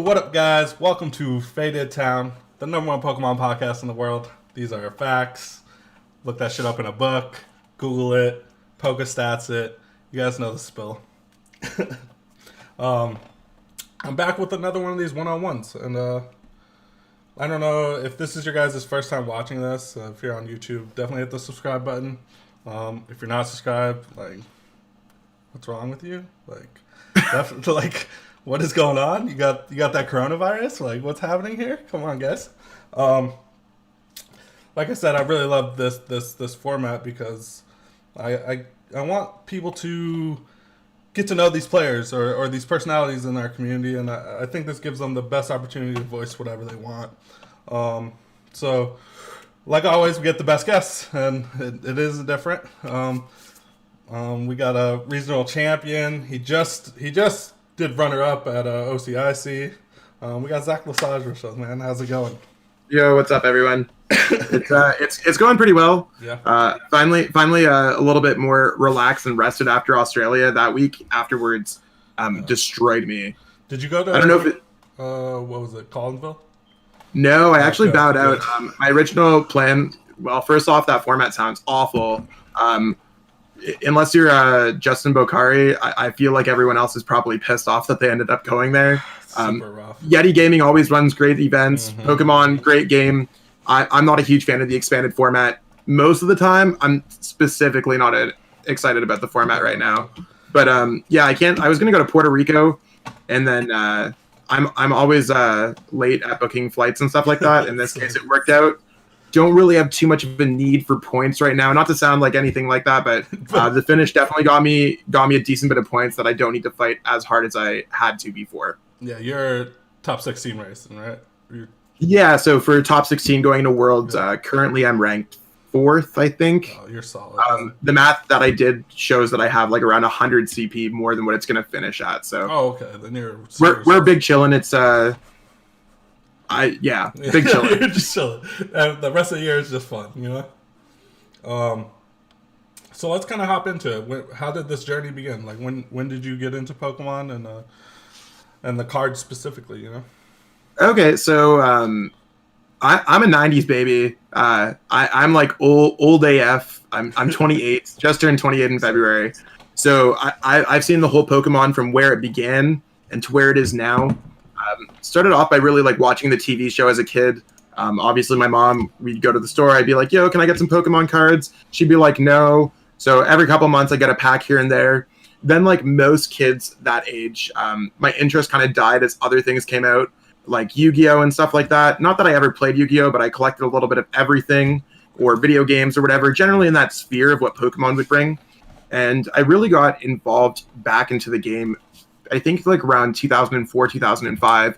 What up, guys? Welcome to Faded Town, the number one Pokemon podcast in the world. These are facts. Look that shit up in a book. Google it. Pokestats it. You guys know the spill. I'm back with another one of these one-on-ones, and I don't know if this is your guys' first time watching this. If you're on YouTube, definitely hit the subscribe button. If you're not subscribed, like, what's wrong with you? Like, like, what is going on? You got that coronavirus? Like, what's happening here? Come on, guys. Like I said, I really love this format because I want people to get to know these players or these personalities in our community, and I think this gives them the best opportunity to voice whatever they want. So, like always, we get the best guests, and it is different. We got a regional champion. He just did runner-up at OCIC. We got Zach Lesage with us, man. How's it going? Yo, what's up, everyone? It's going pretty well. Yeah. Finally, a little bit more relaxed and rested after Australia. That week afterwards, destroyed me. Did you go to? I don't know if it. What was it? Collinsville? No, I actually bowed out. My original plan. Well, first off, that format sounds awful. Unless you're Justin Bocari, I feel like everyone else is probably pissed off that they ended up going there. Super rough. Yeti Gaming always runs great events. Mm-hmm. Pokemon, great game. I'm not a huge fan of the expanded format. Most of the time, I'm specifically not excited about the format right now. But yeah, I was gonna go to Puerto Rico, and then I'm always late at booking flights and stuff like that. In this case, it worked out. Don't really have too much of a need for points right now. Not to sound like anything like that, but the finish definitely got me a decent bit of points that I don't need to fight as hard as I had to before. Yeah, you're top 16 racing, right? Yeah, so for top 16 going to Worlds, currently I'm ranked 4th, I think. Oh, you're solid. The math that I did shows that I have like around 100 CP more than what it's going to finish at. So okay, then we're big chilling. It's big chilling. You're just chilling. And the rest of the year is just fun, you know. So let's kind of hop into it. How did this journey begin? Like, when did you get into Pokemon and the cards specifically? You know. Okay, so I'm a '90s baby. I'm like old AF. I'm 28. Just turned 28 in February. So I've seen the whole Pokemon from where it began and to where it is now. Started off by really like watching the TV show as a kid. Obviously, my mom, we'd go to the store. I'd be like, "Yo, can I get some Pokemon cards?" She'd be like, "No." So every couple months, I get a pack here and there. Then, like most kids that age, my interest kind of died as other things came out, like Yu-Gi-Oh! And stuff like that. Not that I ever played Yu-Gi-Oh!, but I collected a little bit of everything, or video games or whatever, generally in that sphere of what Pokemon would bring. And I really got involved back into the game, I think like around 2004, 2005.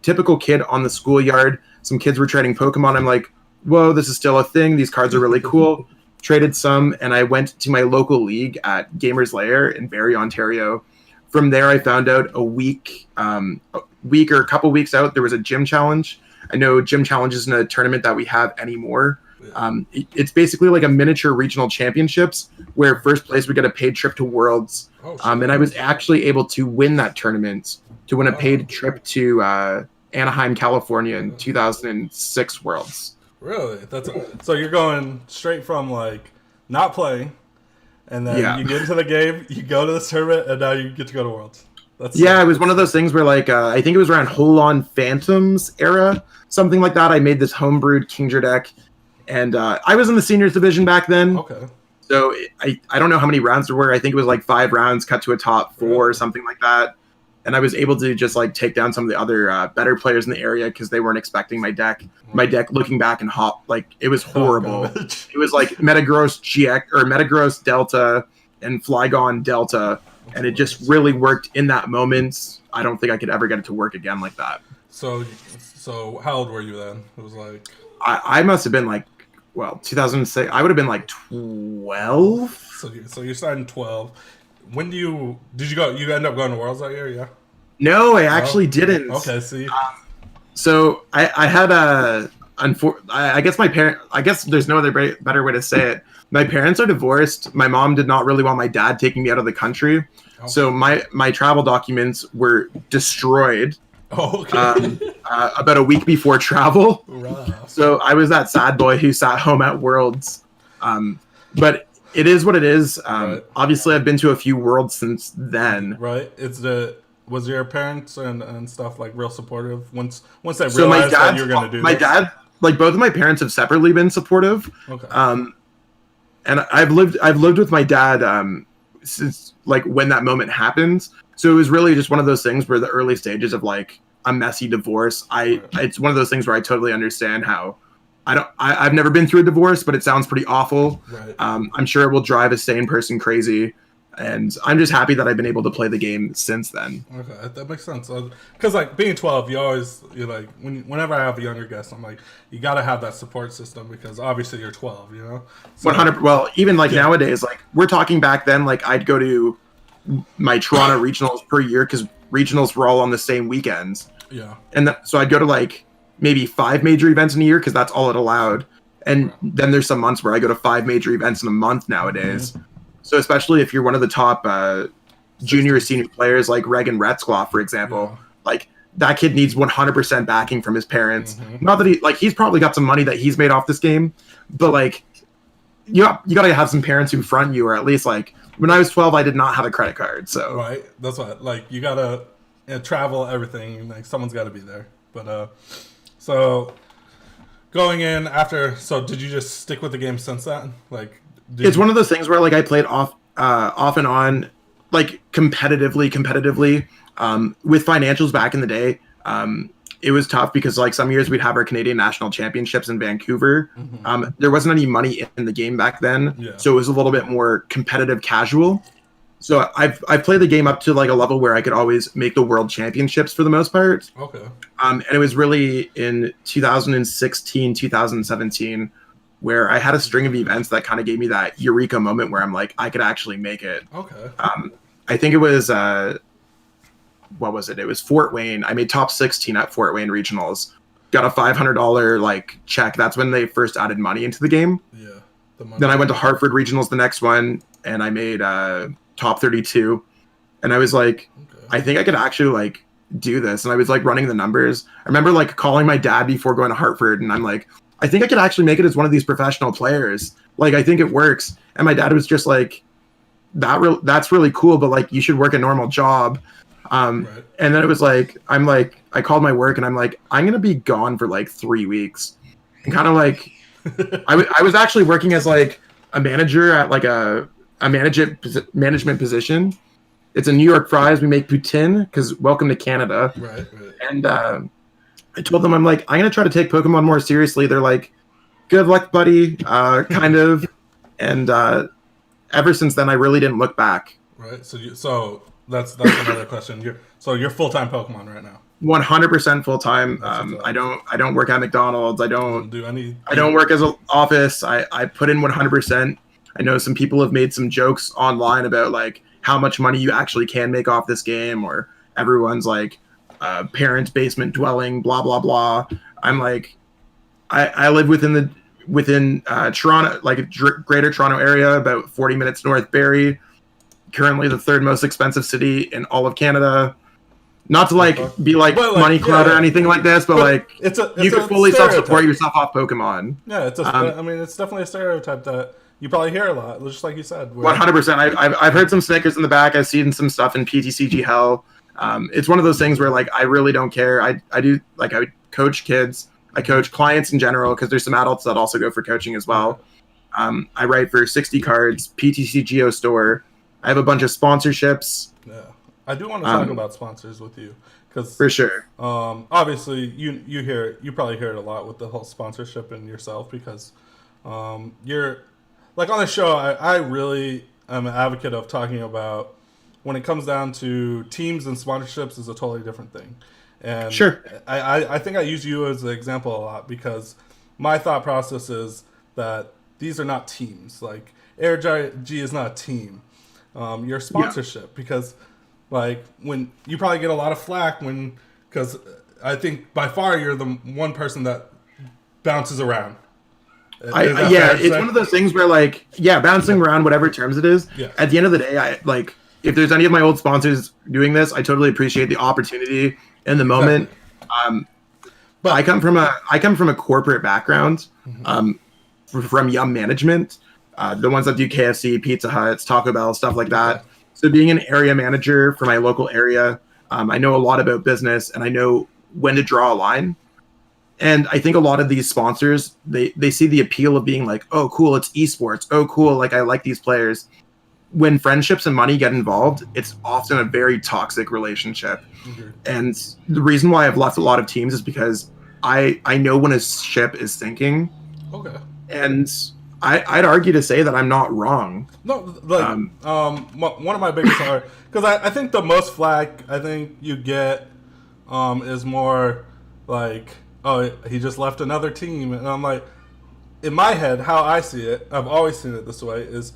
Typical kid on the schoolyard. Some kids were trading Pokemon. I'm like, whoa, this is still a thing. These cards are really cool. Traded some, and I went to my local league at Gamers Lair in Barrie, Ontario. From there, I found out a week or a couple weeks out, there was a gym challenge. I know gym challenge isn't a tournament that we have anymore. It's basically like a miniature regional championships where first place we get a paid trip to Worlds. And I was actually able to win that tournament to win a paid trip to Anaheim, California in 2006 Worlds. Really? So you're going straight from like not playing, and then you get into the game, you go to the tournament, and now you get to go to Worlds. It was one of those things where like I think it was around Holon Phantoms era, something like that. I made this homebrewed Kingdra deck, and I was in the seniors division back then. Okay. So I don't know how many rounds there were. I think it was like 5 rounds cut to a top 4 or something like that. And I was able to just like take down some of the other better players in the area because they weren't expecting my deck. My deck, looking back and it was horrible. It was like Metagross GX or Metagross Delta and Flygon Delta, and it just really worked in that moment. I don't think I could ever get it to work again like that. So how old were you then? It was like I must have been like 2006. I would have been like 12. So you're starting 12. When did you go? You end up going to Worlds that year, yeah? No, I actually didn't. Okay, see. So I had I guess my parent. I guess there's no other better way to say it. My parents are divorced. My mom did not really want my dad taking me out of the country, so my travel documents were destroyed. Oh, okay. About a week before travel. Rough. So I was that sad boy who sat home at Worlds. But it is what it is. Right. Obviously, I've been to a few Worlds since then. Right. Was your parents and stuff like real supportive once they So my realized that dad, you were going to do my this? dad, like both of my parents have separately been supportive. Okay. And I've lived with my dad since like when that moment happened. So it was really just one of those things where the early stages of like a messy divorce. It's one of those things where I totally understand how I've never been through a divorce, but it sounds pretty awful. Right. I'm sure it will drive a sane person crazy. And I'm just happy that I've been able to play the game since then. Okay, that makes sense. Because like being 12, you're like whenever I have a younger guest, I'm like, you got to have that support system because obviously you're 12, you know. So, 100. Well, even like nowadays, like we're talking back then, like I'd go to my Toronto regionals per year because regionals were all on the same weekends. Yeah. And so I'd go to like maybe 5 major events in a year because that's all it allowed. And then there's some months where I go to 5 major events in a month nowadays. Mm-hmm. So especially if you're one of the top junior or senior players like Regan Retzklaw, for example, like that kid needs 100% backing from his parents. Mm-hmm. Not that he's probably got some money that he's made off this game, but like you got to have some parents who front you, or at least like when I was 12, I did not have a credit card. So right, that's what like you gotta travel, everything. Like someone's got to be there. But so going in after, so did you just stick with the game since then? Like. It's one of those things where like I played off and on, like competitively with financials back in the day. It was tough because like some years we'd have our Canadian national championships in Vancouver. Mm-hmm. There wasn't any money in the game back then, so it was a little bit more competitive, casual. So I've played the game up to like a level where I could always make the world championships for the most part. Okay. And it was really in 2016, 2017. Where I had a string of events that kind of gave me that eureka moment where I'm like, I could actually make it. Okay. I think it was, what was it? It was Fort Wayne. I made top 16 at Fort Wayne regionals. Got a $500 like check. That's when they first added money into the game. Yeah. Then I went to Hartford regionals the next one, and I made top 32. And I was like, I think I could actually like do this. And I was like running the numbers. I remember like calling my dad before going to Hartford, and I'm like, I think I could actually make it as one of these professional players. Like, I think it works. And my dad was just like, that's really cool, but like, you should work a normal job. And then it was like, I called my work and I'm like, I'm going to be gone for like 3 weeks. And kind of like, I was actually working as like a manager at like a management position. It's a New York Fries. We make poutine because welcome to Canada. Right. And, I told them, I'm like, I'm going to try to take Pokemon more seriously. They're like, good luck, buddy, kind of. And ever since then, I really didn't look back. Right. So that's another question. You're full-time Pokemon right now. 100% full-time. I don't work at McDonald's. I don't work as an office. I put in 100%. I know some people have made some jokes online about like how much money you actually can make off this game, or everyone's like, parents' basement dwelling, blah blah blah. I'm like, I live within Toronto, like greater Toronto area, about 40 minutes north Barrie. Currently the 3rd most expensive city in all of Canada. Not to like be like money clout or anything like this, but like you can fully self-support yourself off Pokemon. Yeah, I mean, it's definitely a stereotype that you probably hear a lot, just like you said. 100%. I've heard some snickers in the back. I've seen some stuff in PTCG hell. It's one of those things where like I really don't care. I do like I coach kids. I coach clients in general because there's some adults that also go for coaching as well. I write for 60 Cards, PTC Geo Store. I have a bunch of sponsorships. Yeah, I do want to talk about sponsors with you because for sure. Obviously, you probably hear it a lot with the whole sponsorship and yourself because you're like on the show. I really am an advocate of talking about. When it comes down to teams and sponsorships is a totally different thing. And sure. I think I use you as an example a lot because my thought process is that these are not teams. Like AirG is not a team. Your sponsorship because like when you probably get a lot of flack because I think by far you're the one person that bounces around. It's one of those things where like, bouncing around whatever terms it is. Yeah. At the end of the day, if there's any of my old sponsors doing this, I totally appreciate the opportunity in the moment. Exactly. But I come from a corporate background, from Yum Management, the ones that do KFC, Pizza Huts, Taco Bell, stuff like that. Okay. So being an area manager for my local area, I know a lot about business and I know when to draw a line. And I think a lot of these sponsors, they see the appeal of being like, oh, cool, it's esports. Oh, cool, like I like these players. When friendships and money get involved, it's often a very toxic relationship. Mm-hmm. And the reason why I've left a lot of teams is because I know when a ship is sinking. Okay. And I'd argue to say that I'm not wrong. No, like one of my biggest are because I think the most flack I think you get is more like, oh, he just left another team, and I'm like, in my head, how I see it, I've always seen it this way, is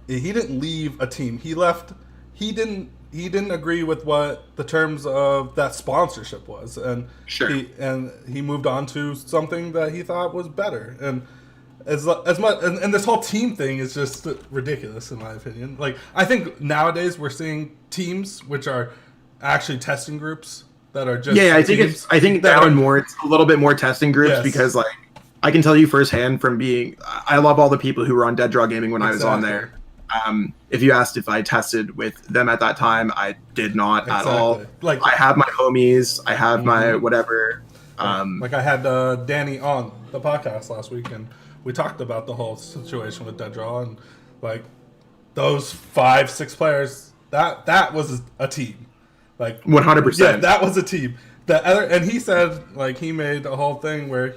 he didn't leave a team. He left. He didn't agree with what the terms of that sponsorship was, and Sure. he moved on to something that he thought was better. And as much and this whole team thing is just ridiculous in my opinion. Like, I think nowadays we're seeing teams which are actually testing groups that are just I think now and more it's a little bit more testing groups. Yes. Because like I can tell you firsthand from being I love all the people who were on Dead Draw Gaming when I was on there. If you asked if I tested with them at that time, I did not at all. Like, I have my homies, I have my whatever. Like I had Danny on the podcast last week, and we talked about the whole situation with Dead Draw, and like those 5-6 players, that was a team. Like 100%. Yeah, that was a team. The other, and he said like he made a whole thing where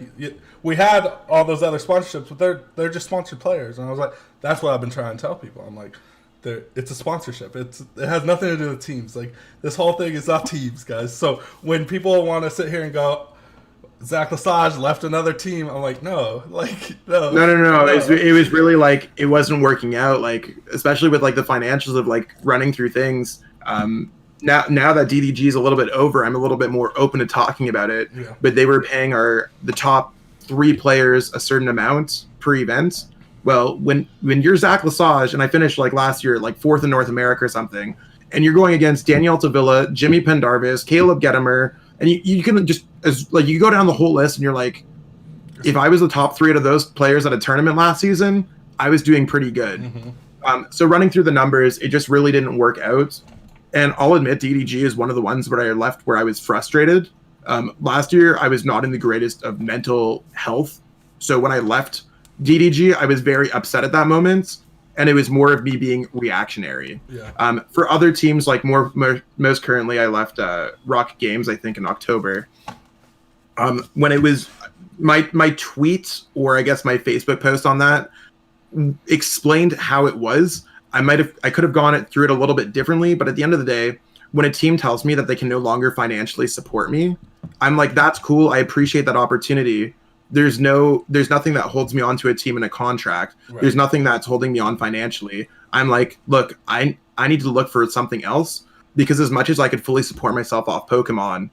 we had all those other sponsorships, but they're just sponsored players, and I was like, that's what I've been trying to tell people. I'm like, it's a sponsorship. It has nothing to do with teams. Like, this whole thing is not teams, guys. So when people want to sit here and go, Zach Lesage left another team, I'm like, no. It was really like it wasn't working out. Like, especially with like the financials of like running through things. Now that DDG is a little bit over, I'm a little bit more open to talking about it. Yeah. But they were paying the top 3 players a certain amount per event. Well, when you're Zach Lesage, and I finished like last year, like 4th in North America or something, and you're going against Daniel Tavilla, Jimmy Pendarvis, Caleb Gettimer, and you can just you go down the whole list, and you're like, if I was the top 3 out of those players at a tournament last season, I was doing pretty good. Mm-hmm. So running through the numbers, it just really didn't work out. And I'll admit, DDG is one of the ones where I left where I was frustrated. Last year, I was not in the greatest of mental health. So when I left DDG, I was very upset at that moment, and it was more of me being reactionary. Yeah. For other teams, like most currently, I left Rock Games, I think, in October. When it was my tweet, or I guess my Facebook post on that, explained how it was. I could have gone through it a little bit differently, but at the end of the day, when a team tells me that they can no longer financially support me, I'm like, that's cool. I appreciate that opportunity. There's nothing that holds me onto a team in a contract. Right. There's nothing that's holding me on financially. I'm like, look, I need to look for something else, because as much as I could fully support myself off Pokemon,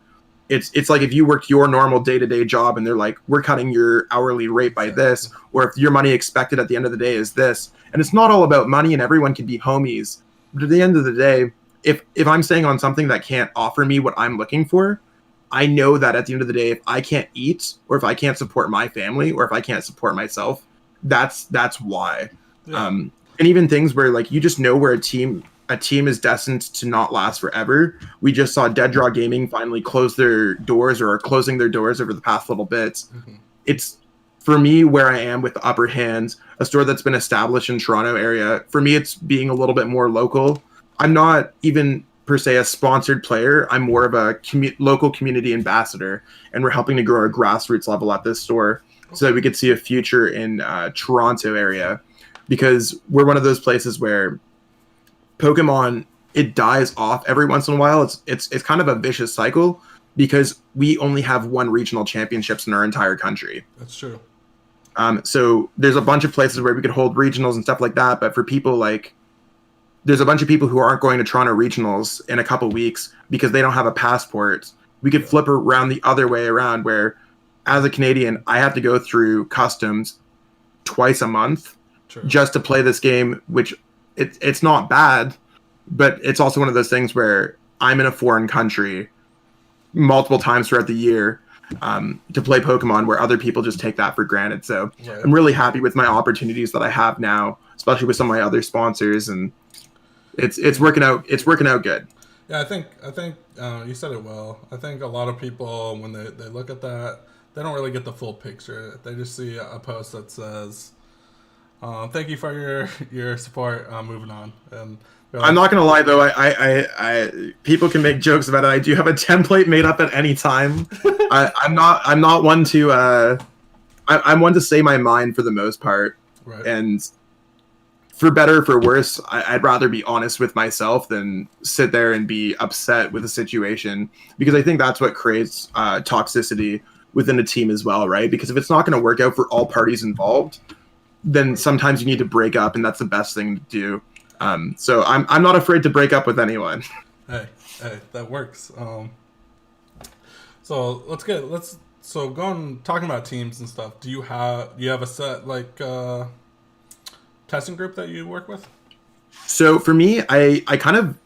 it's like if you work your normal day-to-day job and they're like, we're cutting your hourly rate by this, or if your money expected at the end of the day is this, and it's not all about money and everyone can be homies. But at the end of the day, if I'm staying on something that can't offer me what I'm looking for, I know that at the end of the day, if I can't eat, or if I can't support my family, or if I can't support myself, that's why. Yeah. And even things where like you just know where a team is destined to not last forever. We just saw Dead Draw Gaming finally close their doors, or are closing their doors over the past little bits. Mm-hmm. It's, for me, where I am with the Upper Hand, a store that's been established in Toronto area. For me, it's being a little bit more local. I'm not even per se a sponsored player. I'm more of a local community ambassador, and we're helping to grow our grassroots level at this store, so that we could see a future in Toronto area, because we're one of those places where Pokemon, it dies off every once in a while. It's kind of a vicious cycle, because we only have 1 regional championships in our entire country. That's true. So there's a bunch of places where we could hold regionals and stuff like that, but for people like, there's a bunch of people who aren't going to Toronto regionals in a couple weeks because they don't have a passport. We could flip around the other way around, where as a Canadian, I have to go through customs twice a month. True. Just to play this game, which it's not bad, but it's also one of those things where I'm in a foreign country multiple times throughout the year to play Pokemon, where other people just take that for granted. So Right. I'm really happy with my opportunities that I have now, especially with some of my other sponsors, and it's working out. It's working out good. Yeah, I think you said it well. I think a lot of people, when they look at that, they don't really get the full picture. They just see a post that says, "Thank you for your support. Moving on." And they're I'm like, not gonna lie though, I people can make jokes about it. I do have a template made up at any time. I'm not one to I'm one to say my mind for the most part, right, and for better or for worse, I'd rather be honest with myself than sit there and be upset with a situation, because I think that's what creates toxicity within a team as well, right? Because if it's not going to work out for all parties involved, then sometimes you need to break up, and that's the best thing to do. So I'm not afraid to break up with anyone. hey, that works. So so going talking about teams and stuff. Do you have a set like testing group that you work with? So for me, I kind of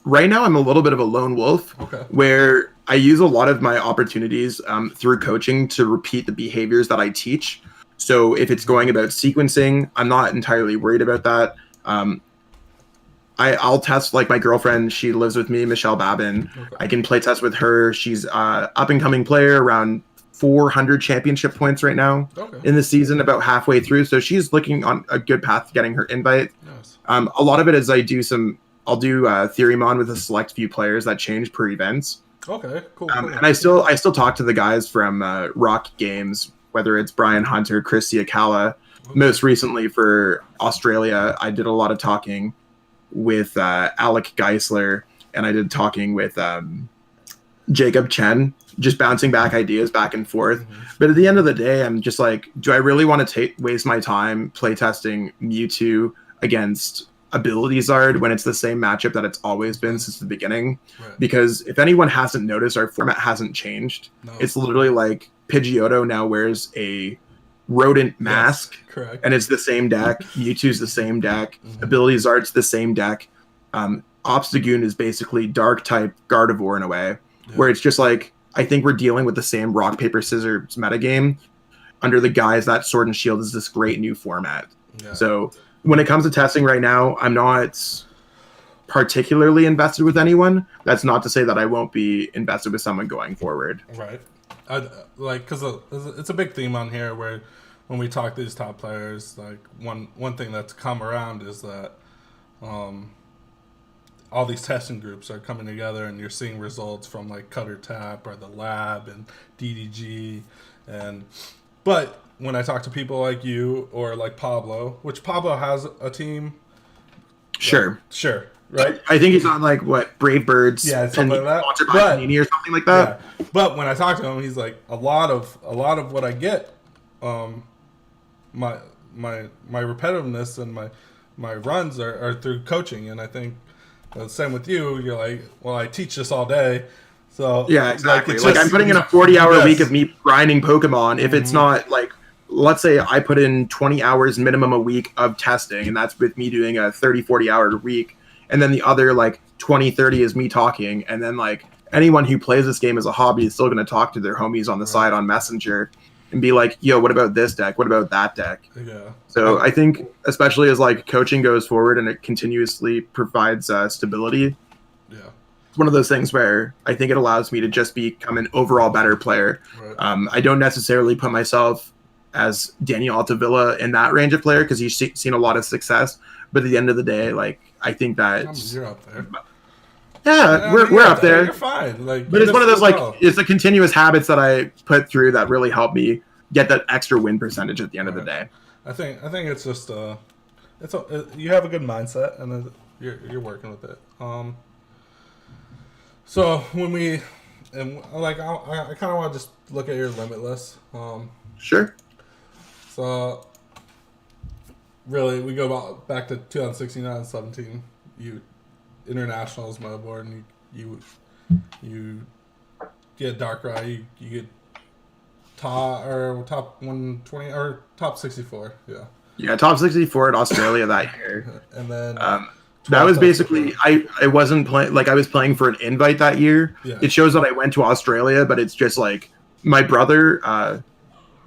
right now I'm a little bit of a lone wolf, Okay. where I use a lot of my opportunities through coaching to repeat the behaviors that I teach. So if it's going about sequencing, I'm not entirely worried about that. I'll test, like, my girlfriend. She lives with me, Michelle Babin. Okay. I can play test with her. She's up and coming player, around 400 championship points right now Okay. in the season, about halfway through. So she's looking on a good path to getting her invite. Nice. A lot of it is I'll do Theoremon with a select few players that change per events. Okay. Cool. And I still talk to the guys from Rock Games, whether it's Brian Hunter, Chris Siakala. Okay. Most recently for Australia, I did a lot of talking with Alec Geisler, and I did talking with Jacob Chen, just bouncing back ideas back and forth. Mm-hmm. But at the end of the day, I'm just like, do I really want to waste my time playtesting Mewtwo against Ability Zard when it's the same matchup that it's always been since the beginning? Right. Because if anyone hasn't noticed, our format hasn't changed. No. It's literally like Pidgeotto now wears a rodent mask. Yes, correct. And it's the same deck. Mewtwo's the same deck. Mm-hmm. Ability Zard's the same deck. Obstagoon is basically dark type Gardevoir in a way, where it's just like, I think we're dealing with the same rock, paper, scissors metagame under the guise that Sword and Shield is this great new format. Yeah. So when it comes to testing right now, I'm not particularly invested with anyone. That's not to say that I won't be invested with someone going forward. Right. Because it's a big theme on here where when we talk to these top players, like one thing that's come around is that all these testing groups are coming together, and you're seeing results from like Cutter Tap or the Lab and DDG, but when I talk to people like you or like Pablo, which Pablo has a team, Sure, sure, right? I think he's on like Brave Birds, Yeah, something like that. sponsored by Panini or something like that. Yeah. But when I talk to him, he's like, a lot of what I get, my repetitiveness and my runs are through coaching, and I think the same with you. You're like, well, I teach this all day, so yeah, exactly. it's Like just, I'm putting in a 40-hour yes. week of me grinding Pokemon. If it's not like, let's say I put in 20 hours minimum a week of testing, and that's with me doing a 30-40 hour week, and then the other like 20-30 is me talking, and then like anyone who plays this game as a hobby is still going to talk to their homies on the side on Messenger and be like, yo, what about this deck? What about that deck? Yeah. So I think, especially as like coaching goes forward and it continuously provides stability, Yeah. it's one of those things where I think it allows me to just become an overall better player. Right. I don't necessarily put myself as Daniel Altavilla in that range of player, because he's seen a lot of success. But at the end of the day, like, I think that You're up there. yeah, we're up there. You're fine. Like, But it's one of those, like, well. it's the continuous habits that I put through that really help me get that extra win percentage at the end of the day. I think it's just you have a good mindset, and you're working with it. So when we like I kind of want to just look at your Limitless. Sure. So really, we go back to 2016, 2017. You internationals motherboard, and you get Darkrai, you get top 120 or top 64, yeah. Yeah, top 64 at Australia that year. And then That 12 was tests basically before. I wasn't playing like I was playing for an invite that year. Yeah. It shows that I went to Australia, but it's just like my brother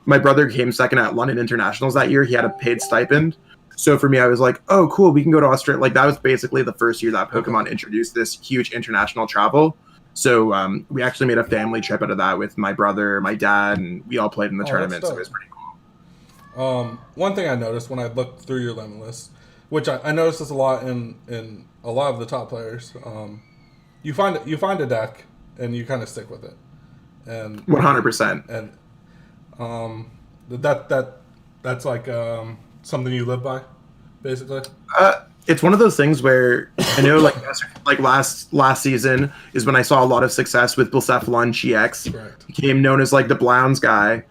my brother came second at London Internationals that year. He had a paid stipend. So for me, I was like, oh, cool, we can go to Australia. Like that was basically the first year that Okay. Pokemon introduced this huge international travel. So we actually made a family trip out of that with my brother, my dad, and we all played in the Oh, that's tournament. So it dope. was pretty cool. One thing I noticed when I looked through your limit list, which I noticed this a lot in a lot of the top players, you find a deck and you kind of stick with it, and 100%. and um, that's like something you live by, basically. It's one of those things where I know, like last season is when I saw a lot of success with Blacephalon GX. Correct. Became known as like the Blowns guy.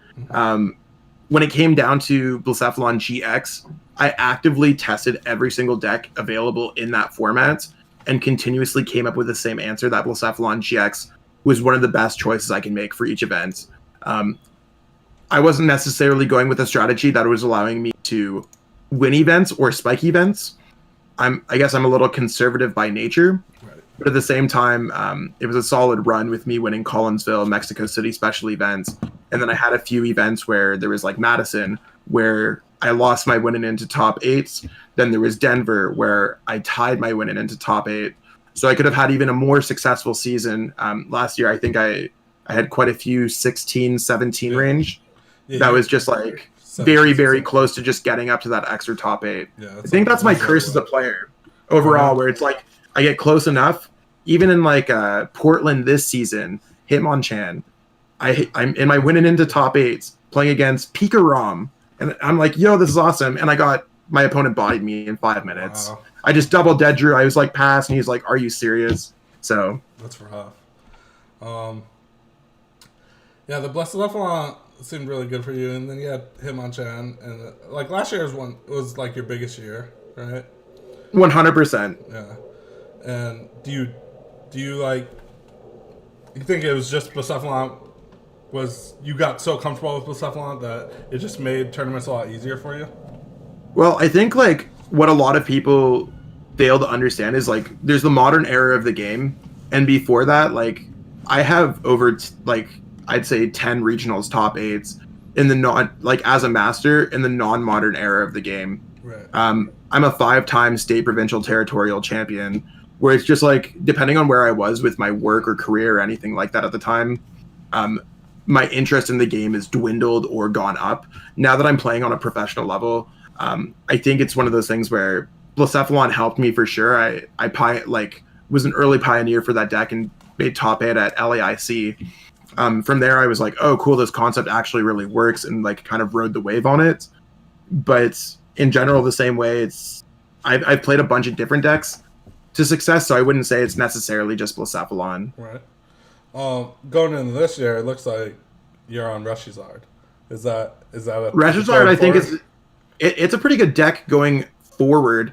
When it came down to Blacephalon GX, I actively tested every single deck available in that format and continuously came up with the same answer that Blacephalon GX was one of the best choices I can make for each event. Um, I wasn't necessarily going with a strategy that was allowing me to win events or spike events. I guess I'm a little conservative by nature, Right. but at the same time, it was a solid run with me winning Collinsville, Mexico City special events, and then I had a few events where there was like Madison, where I lost my winning into top eights. Then there was Denver, where I tied my winning into top eight. So I could have had even a more successful season. Last year, I think I had quite a few 16, 17 Yeah. range. Yeah, That you- was just like 17, very, very 16. close to just getting up to that extra top eight. Yeah, I think that's my curse as a player overall, where it's like I get close enough. Even in like Portland this season, Hitmonchan, I'm in my winning into top eights playing against Pika Rom, and I'm like, yo, this is awesome. And I got my opponent bodied me in 5 minutes. Wow. I just double dead drew. I was like pass, and he's like, are you serious? So That's rough. Yeah, the Blessed Leffalon seemed really good for you, and then you had Hitmonchan, and like last year's one was like your biggest year, right? 100%. Yeah. And do you like you think it was just Blacephalon was you got so comfortable with Blacephalon that it just made tournaments a lot easier for you? Well, I think like what a lot of people fail to understand is like there's the modern era of the game, and before that, like I have over like I'd say 10 regionals top eights in the non like as a master in the non-modern era of the game. Right. I'm a 5-time state provincial territorial champion, where it's just like depending on where I was with my work or career or anything like that at the time, my interest in the game has dwindled or gone up. Now that I'm playing on a professional level, I think it's one of those things where Blacephalon helped me for sure. I was an early pioneer for that deck and made top 8 at LAIC. From there, I was like, oh, cool, this concept actually really works, and like kind of rode the wave on it. But in general, the same way, I've played a bunch of different decks to success, so I wouldn't say it's necessarily just Blacephalon. Right. Going into this year, it looks like you're on Reshizard. Is that a Reshizard? I think it's a pretty good deck going forward.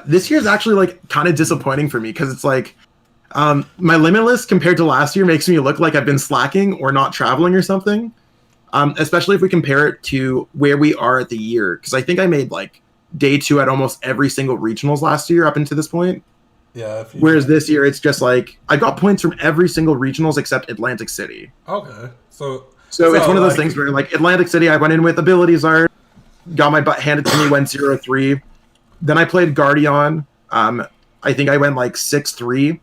This year's actually like kind of disappointing for me because it's like my limit list compared to last year makes me look like I've been slacking or not traveling or something. Especially if we compare it to where we are at the year, because I think I made like day 2 at almost every single regionals last year up until this point. Yeah. Whereas this year it's just like I got points from every single regionals except Atlantic City. Okay. So it's one of those things where like Atlantic City I went in with abilities art, got my butt handed to me, went 0-3. Then I played Guardian. I think I went like 6-3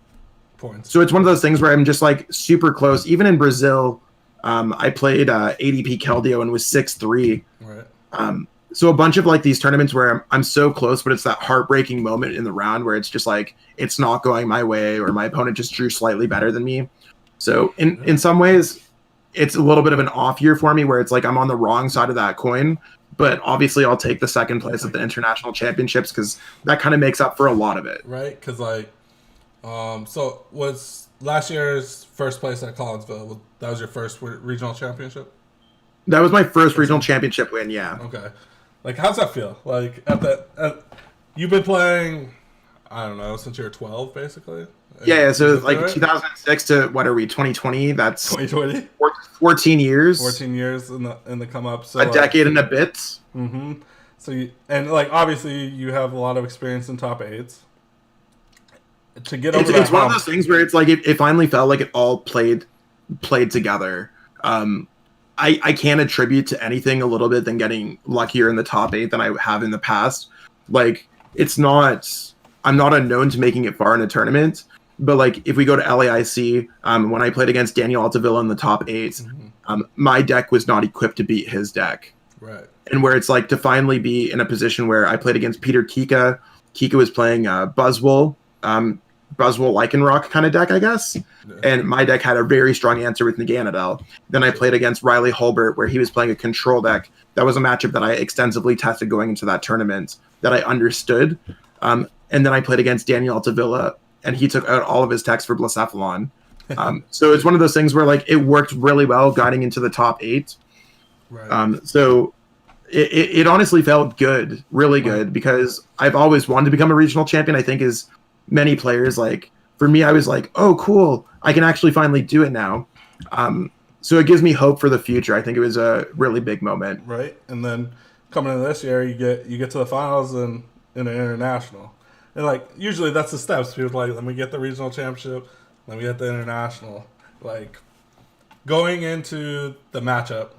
points. So it's one of those things where I'm just like super close. Even in Brazil, I played ADP Keldeo and was 6-3. Right. So a bunch of like these tournaments where I'm so close, but it's that heartbreaking moment in the round where it's just like it's not going my way, or my opponent just drew slightly better than me. So in some ways, it's a little bit of an off year for me, where it's like I'm on the wrong side of that coin. But obviously, I'll take the second place at the international championships because that kind of makes up for a lot of it. Right. Because like, so was last year's first place at Collinsville? That was your first regional championship? That was my first regional championship win. Yeah. Okay. Like, how's that feel? Like, you've been playing, I don't know, since you were 12, basically? Yeah, so like 2006 to, what are we, 2020? That's 2020? 14 years. 14 years in the come up. So a decade and a bit. Mm-hmm. So, obviously, you have a lot of experience in top 8s. to get over that It's one of hump. those things where it's like it finally felt like it all played together. I can't attribute to anything a little bit than getting luckier in the top 8 than I have in the past. Like, it's not, I'm not unknown to making it far in a tournament, but like if we go to LAIC, when I played against Daniel Altavilla in the top 8, my deck was not equipped to beat his deck. Right. And where it's like to finally be in a position where I played against Peter Kika. Kika was playing Buzzwole, Buzzwole Lycanroc kind of deck, I guess. Yeah. And my deck had a very strong answer with Naganadel. Then I played against Riley Hulbert, where he was playing a control deck. That was a matchup that I extensively tested going into that tournament that I understood. And then I played against Daniel Altavilla, and he took out all of his techs for Blacephalon. So it's one of those things where like it worked really well guiding into the top 8. Right. So it honestly felt good, really good, because I've always wanted to become a regional champion. I think as many players, like for me, I was like, oh, cool, I can actually finally do it now. So it gives me hope for the future. I think it was a really big moment. Right. And then coming into this year, you get to the finals and in an international. And like usually that's the steps. People are like, let me get the regional championship, let me get the international. Like going into the matchup,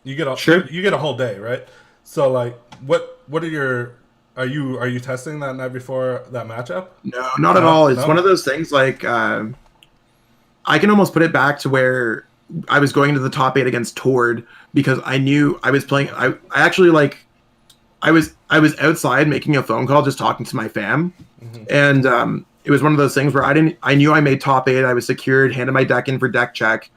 you get a whole day, right? So like what are your are you testing that night before that matchup? No, not at all. It's one of those things like I can almost put it back to where I was going into the top 8 against Tord, because I knew I was playing. I actually like I was outside making a phone call, just talking to my fam, and it was one of those things where I knew I made top 8. I was secured, handed my deck in for deck check,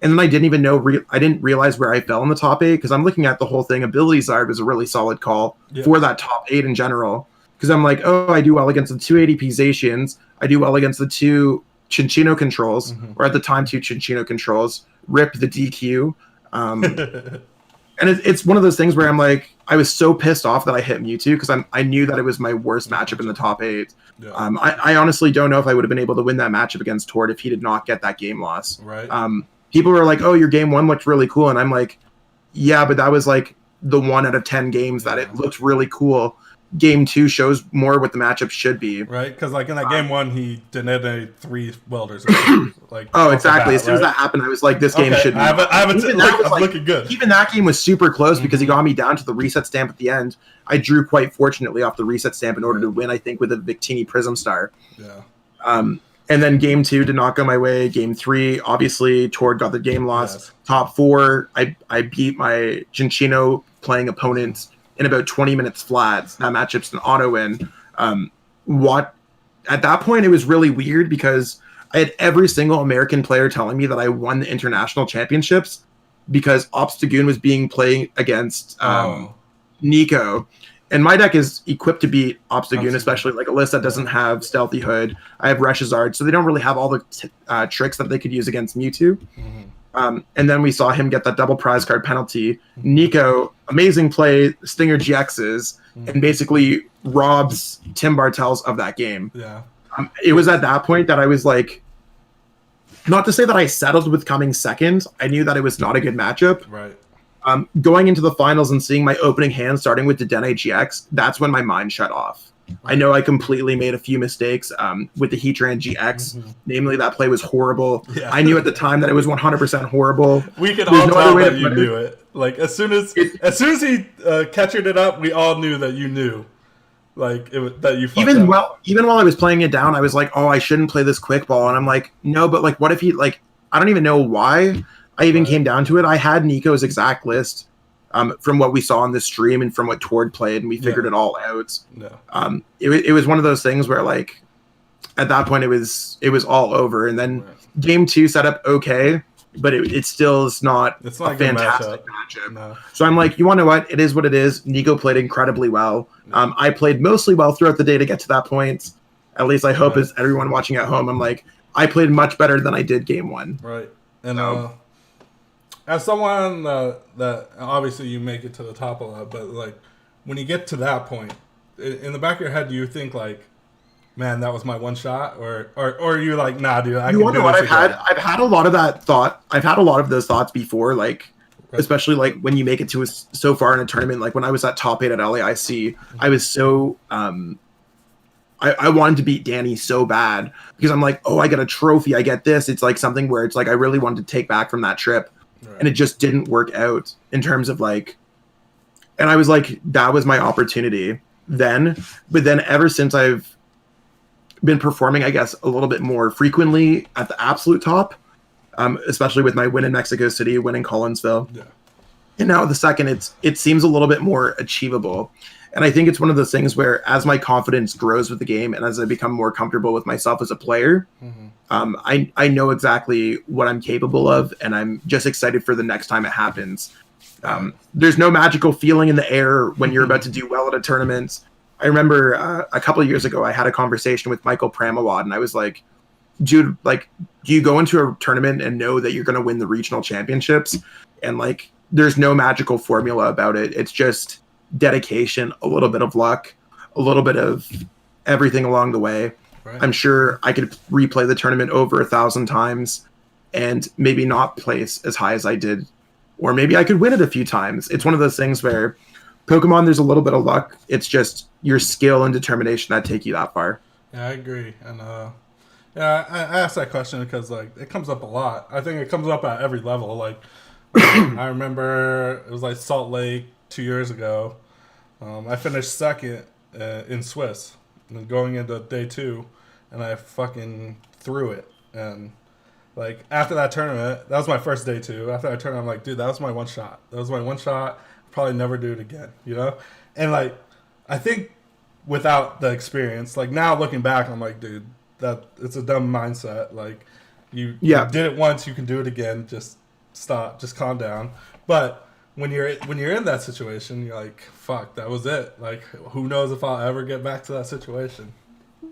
and then I didn't even know. I didn't realize where I fell in the top 8, because I'm looking at the whole thing. Ability Zard was a really solid call for that top 8 in general, because I'm like, oh, I do well against the 2 ADP Zacians. I do well against the 2 Chinchino controls, or at the time 2 Chinchino controls. Rip the DQ. And it's one of those things where I'm like, I was so pissed off that I hit Mewtwo, because I knew that it was my worst matchup in the top 8. Yeah. I honestly don't know if I would have been able to win that matchup against Tord if he did not get that game loss. Right. People were like, oh, your game 1 looked really cool. And I'm like, yeah, but that was like the 1 out of 10 games that it looked really cool. Game 2 shows more what the matchup should be. Right, because like in that game 1, he detonated 3 welders. Like exactly. As soon as that happened, I was like, this game should be. I'm looking good. Even that game was super close, because he got me down to the reset stamp at the end. I drew quite fortunately off the reset stamp in order to win, I think, with a Victini Prism Star. Yeah. And then game 2 did not go my way. Game 3, obviously, Tord got the game loss. Yes. Top 4, I beat my Chinchino playing opponent in about 20 minutes flat. That matchup's an auto win. At that point, it was really weird, because I had every single American player telling me that I won the international championships, because Obstagoon was being played against Nico. And my deck is equipped to beat Obstagoon, especially like a list that doesn't have Stealthy Hood. I have Reshazard, so they don't really have all the tricks that they could use against Mewtwo. And then we saw him get that double prize card penalty. Nico, amazing play, Stinger GXs, and basically robs Tim Bartels of that game. Yeah. It was at that point that I was like, not to say that I settled with coming second. I knew that it was not a good matchup. Right. Going into the finals and seeing my opening hand starting with the Dene GX, that's when my mind shut off. I know I completely made a few mistakes with the Heatran GX. Namely, that play was horrible. Yeah. I knew at the time that it was 100% horrible. We could all tell that you knew it. Like as soon as he catchered it up, we all knew that you knew. Like that you fucked up. Even while I was playing it down, I was like, oh, I shouldn't play this quick ball. And I'm like, no, but like, what if he like? I don't even know why I even came down to it. I had Nico's exact list. From what we saw on the stream and from what Tord played, and we figured it all out. Yeah. It was one of those things where, like, at that point, it was all over. And then game 2 set up okay, but it still is not a fantastic matchup. No. So I'm like, you want to know what? It is what it is. Nico played incredibly well. I played mostly well throughout the day to get to that point. At least I hope as everyone watching at home, I'm like, I played much better than I did game 1. Right. And as someone that obviously you make it to the top a lot, but like when you get to that point, in the back of your head, do you think like, man, that was my one shot, or are you like, nah, dude, I can do this again? I've had a lot of that thought. I've had a lot of those thoughts before, like especially like when you make it to so far in a tournament. Like when I was at top 8 at LAIC, I was so I wanted to beat Danny so bad because I'm like, oh, I get a trophy, I get this. It's like something where it's like I really wanted to take back from that trip, Right. and it just didn't work out in terms of like. And I was like, that was my opportunity then. But then ever since I've been performing, I guess, a little bit more frequently at the absolute top, especially with my win in Mexico City, win in Collinsville. Yeah. And now the second, it seems a little bit more achievable. And I think it's one of those things where as my confidence grows with the game and as I become more comfortable with myself as a player, I know exactly what I'm capable of, and I'm just excited for the next time it happens. There's no magical feeling in the air when you're about to do well at a tournament. I remember a couple of years ago, I had a conversation with Michael Pramawad, and I was like, dude, like, do you go into a tournament and know that you're going to win the regional championships? And like, there's no magical formula about it. It's just dedication, a little bit of luck, a little bit of everything along the way. Right. I'm sure I could replay the tournament over 1,000 times and maybe not place as high as I did, or maybe I could win it a few times. It's one of those things where Pokemon, there's a little bit of luck. It's just your skill and determination that take you that far. Yeah, I agree. And yeah, I asked that question because like it comes up a lot. I think it comes up at every level. Like I remember it was like Salt Lake 2 years ago. I finished second in Swiss, and going into day 2, and I fucking threw it. And like after that tournament, that was my first day 2. After that tournament, I'm like, dude, that was my one shot. That was my one shot. Probably never do it again, you know? And like, I think without the experience, like now looking back, I'm like, dude, that it's a dumb mindset. Like you did it once, you can do it again. Just stop, just calm down. But when you're in that situation, you're like, fuck, that was it. Like, who knows if I'll ever get back to that situation.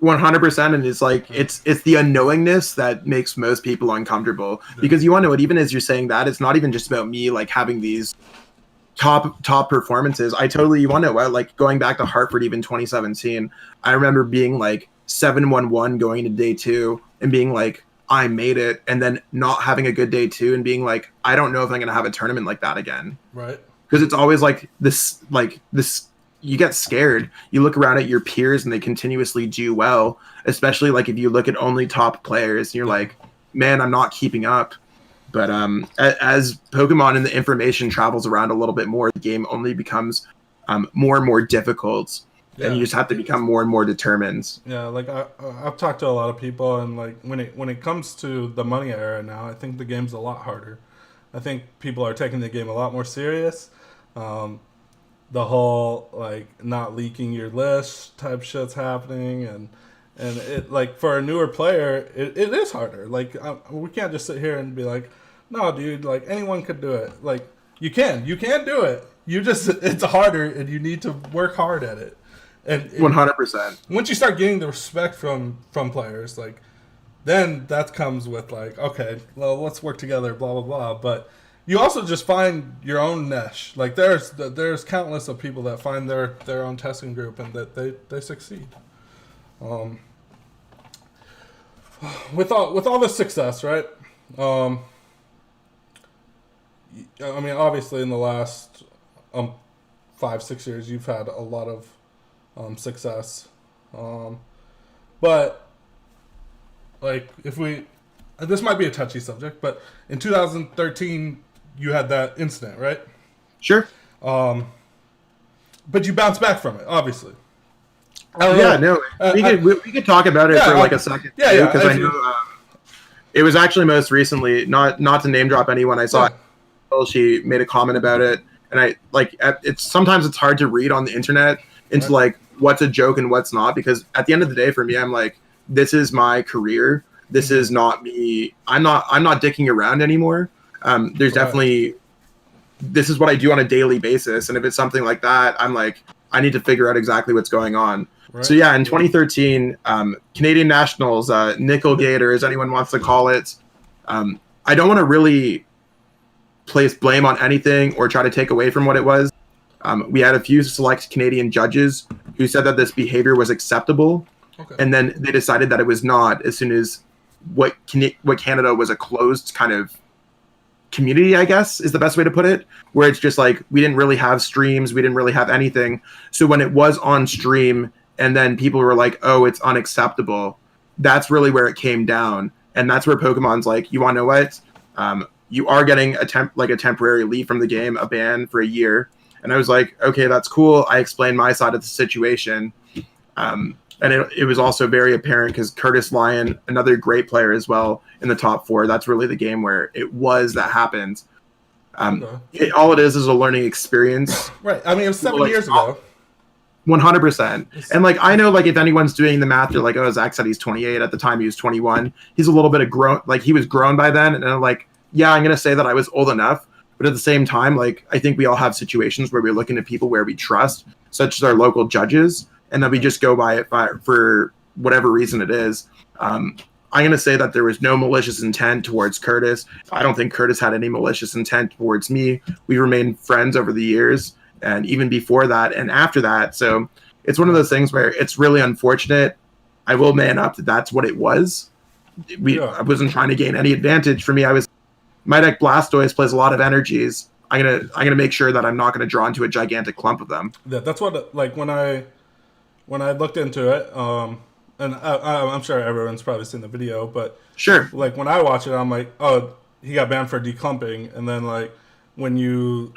100%, and it's like it's the unknowingness that makes most people uncomfortable, because you want to know it. Even as you're saying that, it's not even just about me like having these top performances. You want to know, like going back to Hartford, even 2017, I remember being like 7-1-1 going into day 2 and being like, I made it, and then not having a good day 2 and being like, I don't know if I'm gonna have a tournament like that again. Right. Because it's always like this you get scared. You look around at your peers and they continuously do well, especially like if you look at only top players and you're like, man, I'm not keeping up. But as Pokemon and the information travels around a little bit more, the game only becomes more and more difficult, and you just have to become more and more determined. Yeah, like I've talked to a lot of people, and like when it comes to the money era now, I think the game's a lot harder. I think people are taking the game a lot more serious. The whole like not leaking your list type shit's happening, and it like for a newer player, it is harder. Like we can't just sit here and be like, no, dude, like anyone could do it. Like you can do it. It's harder, and you need to work hard at it. And 100%. Once you start getting the respect from players, like then that comes with like, okay, well, let's work together, blah blah blah. But you also just find your own niche. Like there's countless of people that find their own testing group and that they succeed. With all this success, right? I mean, obviously, in the last 5-6 years, you've had a lot of success, but like this might be a touchy subject, but in 2013, you had that incident, right? Sure. But you bounced back from it, obviously. We could talk about it for like a second. Yeah, because I know it was actually most recently, not to name drop anyone. I saw she made a comment about it, and I like sometimes it's hard to read on the internet into like what's a joke and what's not, because at the end of the day, for me, I'm like, this is my career. This is not me. I'm not dicking around anymore. There's definitely, this is what I do on a daily basis. And if it's something like that, I'm like, I need to figure out exactly what's going on. Right. So yeah, in 2013, Canadian Nationals, Nickel Gator, as anyone wants to call it. I don't want to really place blame on anything or try to take away from what it was. We had a few select Canadian judges who said that this behavior was acceptable. Okay. And then they decided that it was not, as soon as what Canada was a closed kind of community, I guess is the best way to put it, where it's just like we didn't really have streams, we didn't really have anything. So when it was on stream and then people were like, oh, it's unacceptable. That's really where it came down. And that's where Pokemon's like, you want to know what? You are getting a temporary leave from the game, a ban for a year. And I was like, okay, that's cool. I explained my side of the situation. And it was also very apparent because Curtis Lyon, another great player as well in the top 4, that's really the game where that happened. All it is a learning experience. Right. I mean, it was 7 years ago. 100%. And like, I know, like, if anyone's doing the math, they're like, oh, Zach said he's 28. At the time he was 21. He's a little bit of grown, like, he was grown by then. And I'm like, yeah, I'm going to say that I was old enough. But at the same time, like, I think we all have situations where we're looking at people where we trust, such as our local judges, and then we just go by it for whatever reason it is. I'm going to say that there was no malicious intent towards Curtis. I don't think Curtis had any malicious intent towards me. We remained friends over the years, and even before that and after that. So it's one of those things where it's really unfortunate. I will man up that that's what it was. I wasn't trying to gain any advantage. For me, my deck Blastoise plays a lot of energies. I'm gonna make sure that I'm not gonna draw into a gigantic clump of them. Yeah, that's what, like, when I looked into it, and I'm sure everyone's probably seen the video, but sure, like, when I watch it, I'm like, oh, he got banned for declumping, and then, like, when you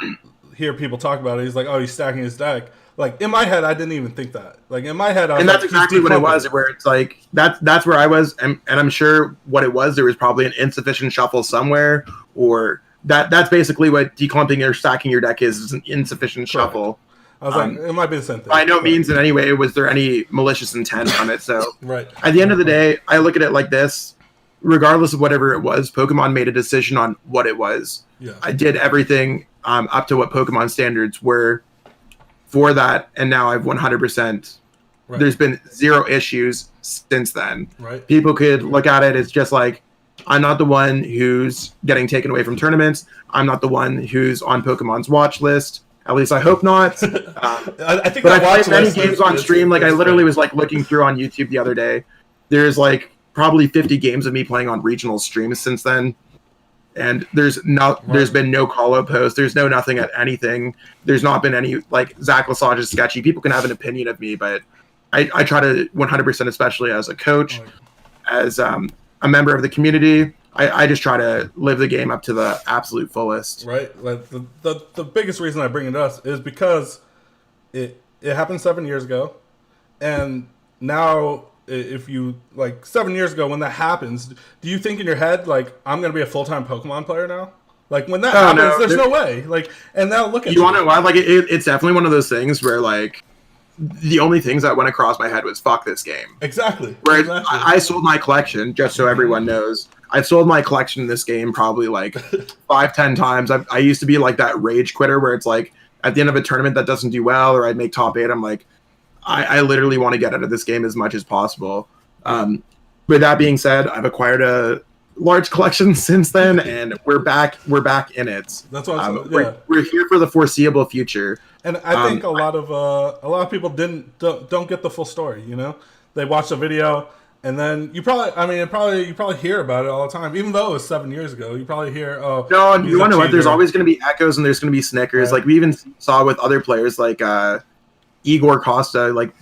hear people talk about it, he's like, oh, he's stacking his deck. Like, in my head, I didn't even think that. Like, in my head, I was and that's like, exactly what it was. Where it's like that's where I was, and I'm sure what it was. There was probably an insufficient shuffle somewhere, or that's basically what declumping or stacking your deck is an insufficient shuffle. I was like, it might be the same thing. By no means in any way was there any malicious intent on it. So right. At the end of the day, I look at it like this. Regardless of whatever it was, Pokemon made a decision on what it was. Yeah. I did everything up to what Pokemon standards were for that, and now I've 100%. Right. There's been 0 issues since then. Right. People could look at it as just like, I'm not the one who's getting taken away from tournaments. I'm not the one who's on Pokemon's watch list. At least I hope not. I think. But I played many games on stream. Like, I literally was like looking through on YouTube the other day. There's like probably 50 games of me playing on regional streams since then. And there's been no call-out post. There's no nothing at anything. There's not been any, like, Zach Lesage is sketchy. People can have an opinion of me, but I try to 100%, especially as a coach, as a member of the community, I just try to live the game up to the absolute fullest. Right. Like, the biggest reason I bring it up is because it happened 7 years ago, and now, if you, like, 7 years ago when that happens, do you think in your head, like, I'm going to be a full-time Pokemon player now? Like, when that happens, there's no way. Like, and now look at you. You want to know why? Like, it's definitely one of those things where, like, the only things that went across my head was fuck this game. Exactly. Where I sold my collection, just so everyone knows. I've sold my collection in this game probably like 5-10 times. I used to be like that rage quitter where it's like at the end of a tournament that doesn't do well, or I'd make top 8. I'm like, I literally want to get out of this game as much as possible. With that being said, I've acquired a large collection since then, and we're back in it. That's what I'm saying. We're here for the foreseeable future. And I think a lot of people don't get the full story. You know, they watch the video, and then you probably hear about it all the time. Even though it was 7 years ago, you probably hear, oh, no, and you want to know what? There's always going to be echoes, and there's going to be snickers. Right. Like, we even saw with other players like Igor Costa, like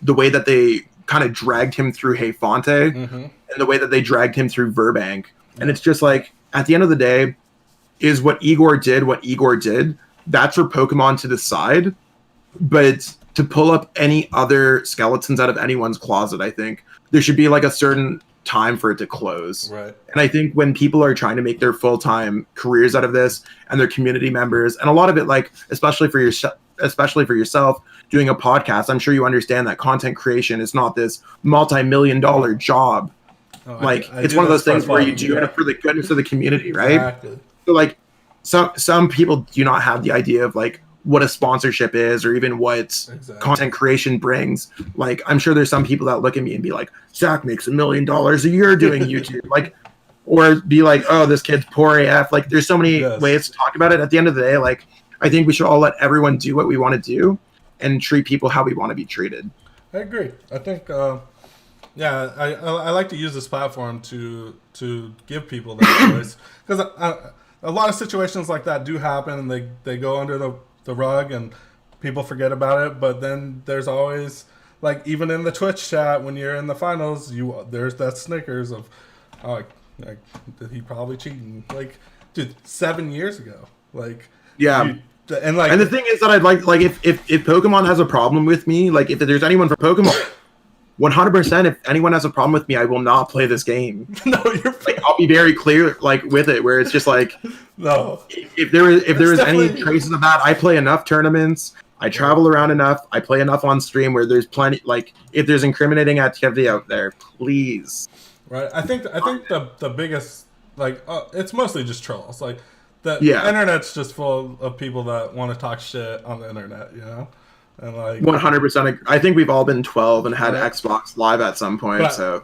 the way that they kind of dragged him through Hey Fonte, and the way that they dragged him through Verbank. And it's just like, at the end of the day, is what Igor did. That's for Pokemon to decide. But to pull up any other skeletons out of anyone's closet, I think there should be like a certain time for it to close. Right. And I think when people are trying to make their full-time careers out of this, and their community members, and a lot of it, like, especially for yourself, doing a podcast, I'm sure you understand that content creation is not this multi-million-dollar job. It's one of those things where you do it for the goodness of the community, right? Exactly. So, like, some people do not have the idea of, like, what a sponsorship is, or even what content creation brings. Like, I'm sure there's some people that look at me and be like, Zach makes $1 million a year doing YouTube. Like, or be like, oh, this kid's poor AF. Like, there's so many ways to talk about it. At the end of the day, like, I think we should all let everyone do what we want to do and treat people how we want to be treated. I agree. I think, I like to use this platform to give people that choice, because a lot of situations like that do happen, and they go under the rug and people forget about it. But then there's always like even in the Twitch chat when you're in the finals, there's that Snickers of, oh, like he probably cheating. Like, dude, 7 years ago. Like, Yeah. and the thing is that I'd like if Pokemon has a problem with me, like if there's anyone from Pokemon, 100%. If anyone has a problem with me, I will not play this game. No, you're like, I'll be very clear, like with it, where it's just like, no. If there is any traces of that, I play enough tournaments. I travel around enough. I play enough on stream where there's plenty. Like if there's incriminating activity out there, please. Right. I think the biggest like it's mostly just trolls. Like the internet's just full of people that want to talk shit on the internet. You know. And like 100%, I think we've all been 12 and had Xbox Live at some point.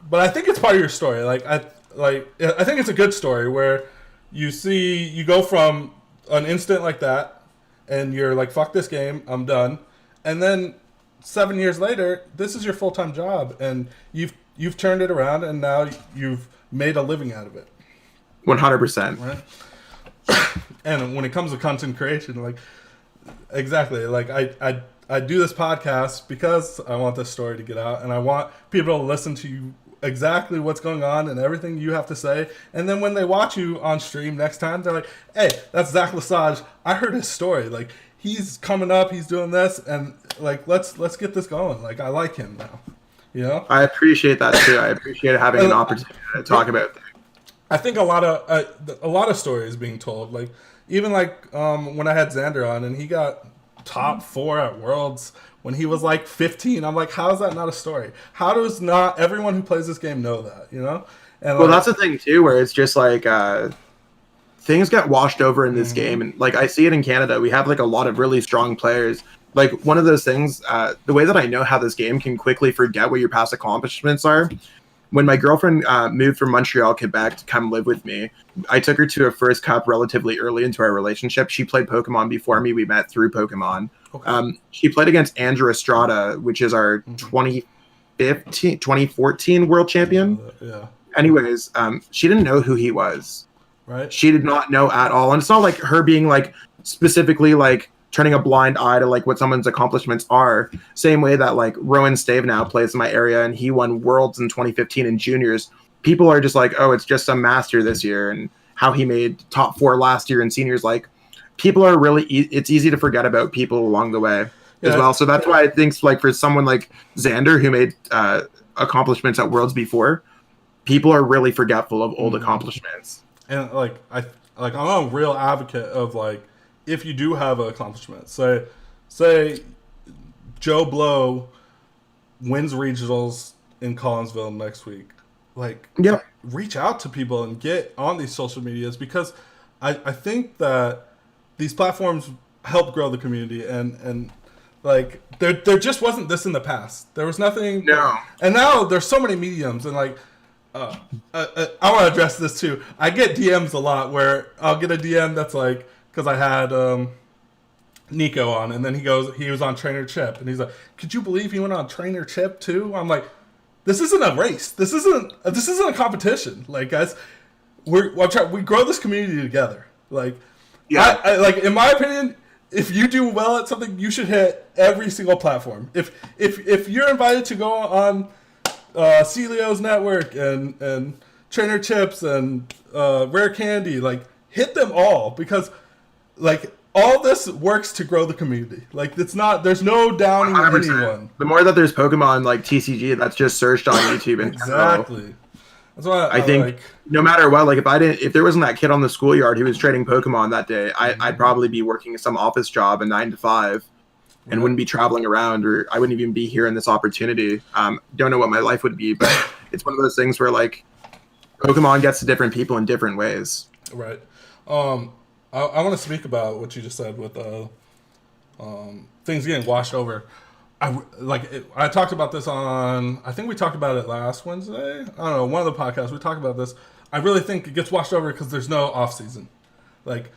But I think it's part of your story. Like I think it's a good story where you go from an instant like that, and you're like, fuck this game, I'm done, and then 7 years later, this is your full time job, and you've turned it around, and now you've made a living out of it. 100%. Right. And when it comes to content creation, like exactly, like I do this podcast because I want this story to get out, and I want people to listen to you exactly what's going on and everything you have to say. And then when they watch you on stream next time, they're like, hey, that's Zach Lesage. I heard his story. Like, he's coming up, he's doing this, and like let's get this going. Like, I like him now. You know? I appreciate that too. I appreciate having an opportunity to talk about things. I think a lot of stories being told. Like, even like when I had Xander on and he got top 4 at Worlds when he was like 15. I'm like, how is that not a story? How does not everyone who plays this game know that, you know? And well, that's the thing too, where it's just like things get washed over in this game, and like I see it in Canada. We have like a lot of really strong players. Like one of those things, the way that I know how this game can quickly forget what your past accomplishments are. When my girlfriend moved from Montreal, Quebec to come live with me, I took her to a first cup relatively early into our relationship. She played Pokemon before me. We met through Pokemon. Okay. She played against Andrew Estrada, which is our 2014 world champion. Yeah. Anyways, she didn't know who he was. Right. She did not know at all. And it's not like her being like specifically like turning a blind eye to like what someone's accomplishments are. Same way that like Rowan Stave now plays in my area and he won Worlds in 2015 in juniors. People are just like, oh, it's just some master this year, and how he made top 4 last year in seniors. Like, people are really, it's easy to forget about people along the way as well. So that's why I think like for someone like Xander who made accomplishments at Worlds before, people are really forgetful of old accomplishments. And like I'm a real advocate of like, if you do have an accomplishment, say Joe Blow wins regionals in Collinsville next week, like reach out to people and get on these social medias, because I think that these platforms help grow the community, and like there just wasn't this in the past. There was nothing. No. And now there's so many mediums, and like I want to address this too. I get DMs a lot where I'll get a DM that's like, because I had Nico on, and then he was on Trainer Chip, and he's like, could you believe he went on Trainer Chip too? I'm like, this isn't a race. This isn't a competition. Like, guys, we grow this community together. Like, yeah, I like, in my opinion, if you do well at something, you should hit every single platform. If you're invited to go on Celio's network and Trainer Chips and Rare Candy, like, hit them all, because like all this works to grow the community. Like, there's no downing 100%. Anyone. The more that there's Pokemon like TCG that's just searched on YouTube and exactly. That's why I think like, no matter what, like if there wasn't that kid on the schoolyard who was trading Pokemon that day, I'd probably be working some office job, a 9 to 5, and wouldn't be traveling around, or I wouldn't even be here in this opportunity. Don't know what my life would be, but it's one of those things where like Pokemon gets to different people in different ways. Right. I want to speak about what you just said with things getting washed over. I talked about this on, I think we talked about it last Wednesday. I don't know, one of the podcasts we talked about this. I really think it gets washed over because there's no off season. Like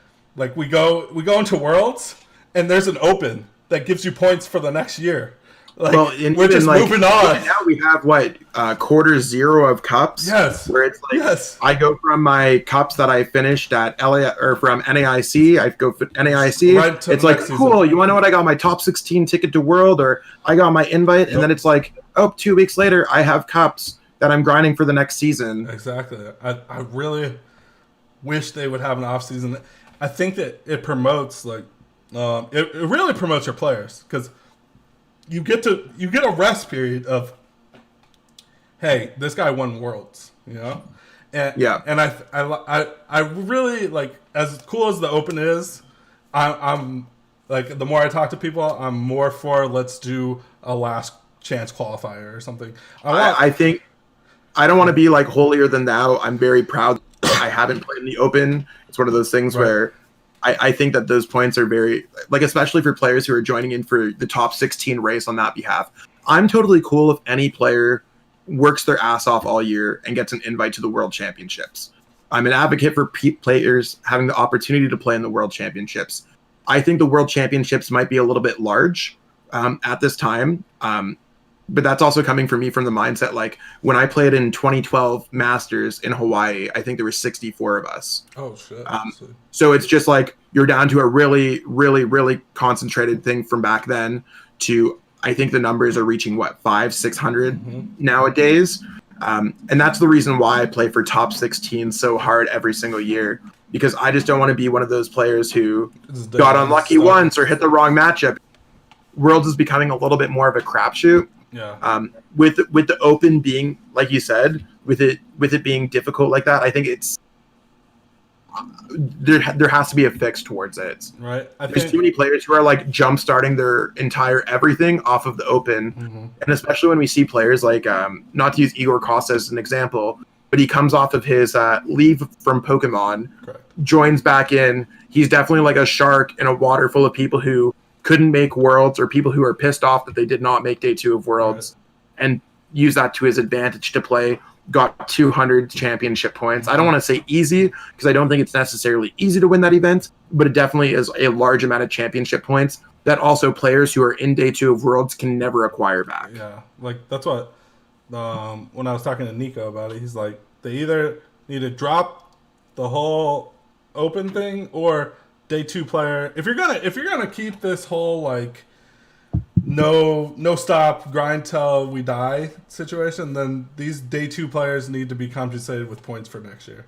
we go into Worlds and there's an open that gives you points for the next year. Like, well, and we're just moving on. Even now we have quarter zero of cups. Yes. Where it's like Yes. I go from my cups that I finished at LA or from NAIC. I go for NAIC. Right to it's the like next cool. season. You want to know what? I got my top 16 ticket to World, or I got my invite, and then it's like, oh, 2 weeks later, I have cups that I'm grinding for the next season. Exactly. I really wish they would have an off season. I think that it promotes it really promotes your players because you get a rest period of, hey, this guy won Worlds, you know, and I really like, as cool as the Open is, I'm like, the more I talk to people, I'm more for let's do a last chance qualifier or something. I think I don't want to be like holier than thou. I'm very proud I haven't played in the Open. It's one of those things where I think that those points are very, like, especially for players who are joining in for the top 16 race on that behalf. I'm totally cool if any player works their ass off all year and gets an invite to the World Championships. I'm an advocate for players having the opportunity to play in the World Championships. I think the World Championships might be a little bit large at this time. But that's also coming from me from the mindset, like, when I played in 2012 Masters in Hawaii, I think there were 64 of us. Oh, shit. So it's just like you're down to a really, really, really concentrated thing from back then to, I think the numbers are reaching, 500-600 nowadays. And that's the reason why I play for top 16 so hard every single year, because I just don't want to be one of those players who got unlucky once or hit the wrong matchup. Worlds is becoming a little bit more of a crapshoot. Yeah. With the Open being, like you said, with it being difficult like that, I think it's there has to be a fix towards it. Right. There's too many players who are like jump starting their entire everything off of the Open, and especially when we see players like not to use Igor Costa as an example, but he comes off of his leave from Pokemon, joins back in. He's definitely like a shark in a water full of people who couldn't make Worlds, or people who are pissed off that they did not make day 2 of Worlds, and use that to his advantage to play. Got 200 championship points. I don't want to say easy, because I don't think it's necessarily easy to win that event, but it definitely is a large amount of championship points that also players who are in day 2 of Worlds can never acquire back. Yeah, like that's what when I was talking to Nico about it, he's like, they either need to drop the whole Open thing, or day 2 player, if you're gonna keep this whole like no stop grind till we die situation, then these day 2 players need to be compensated with points for next year.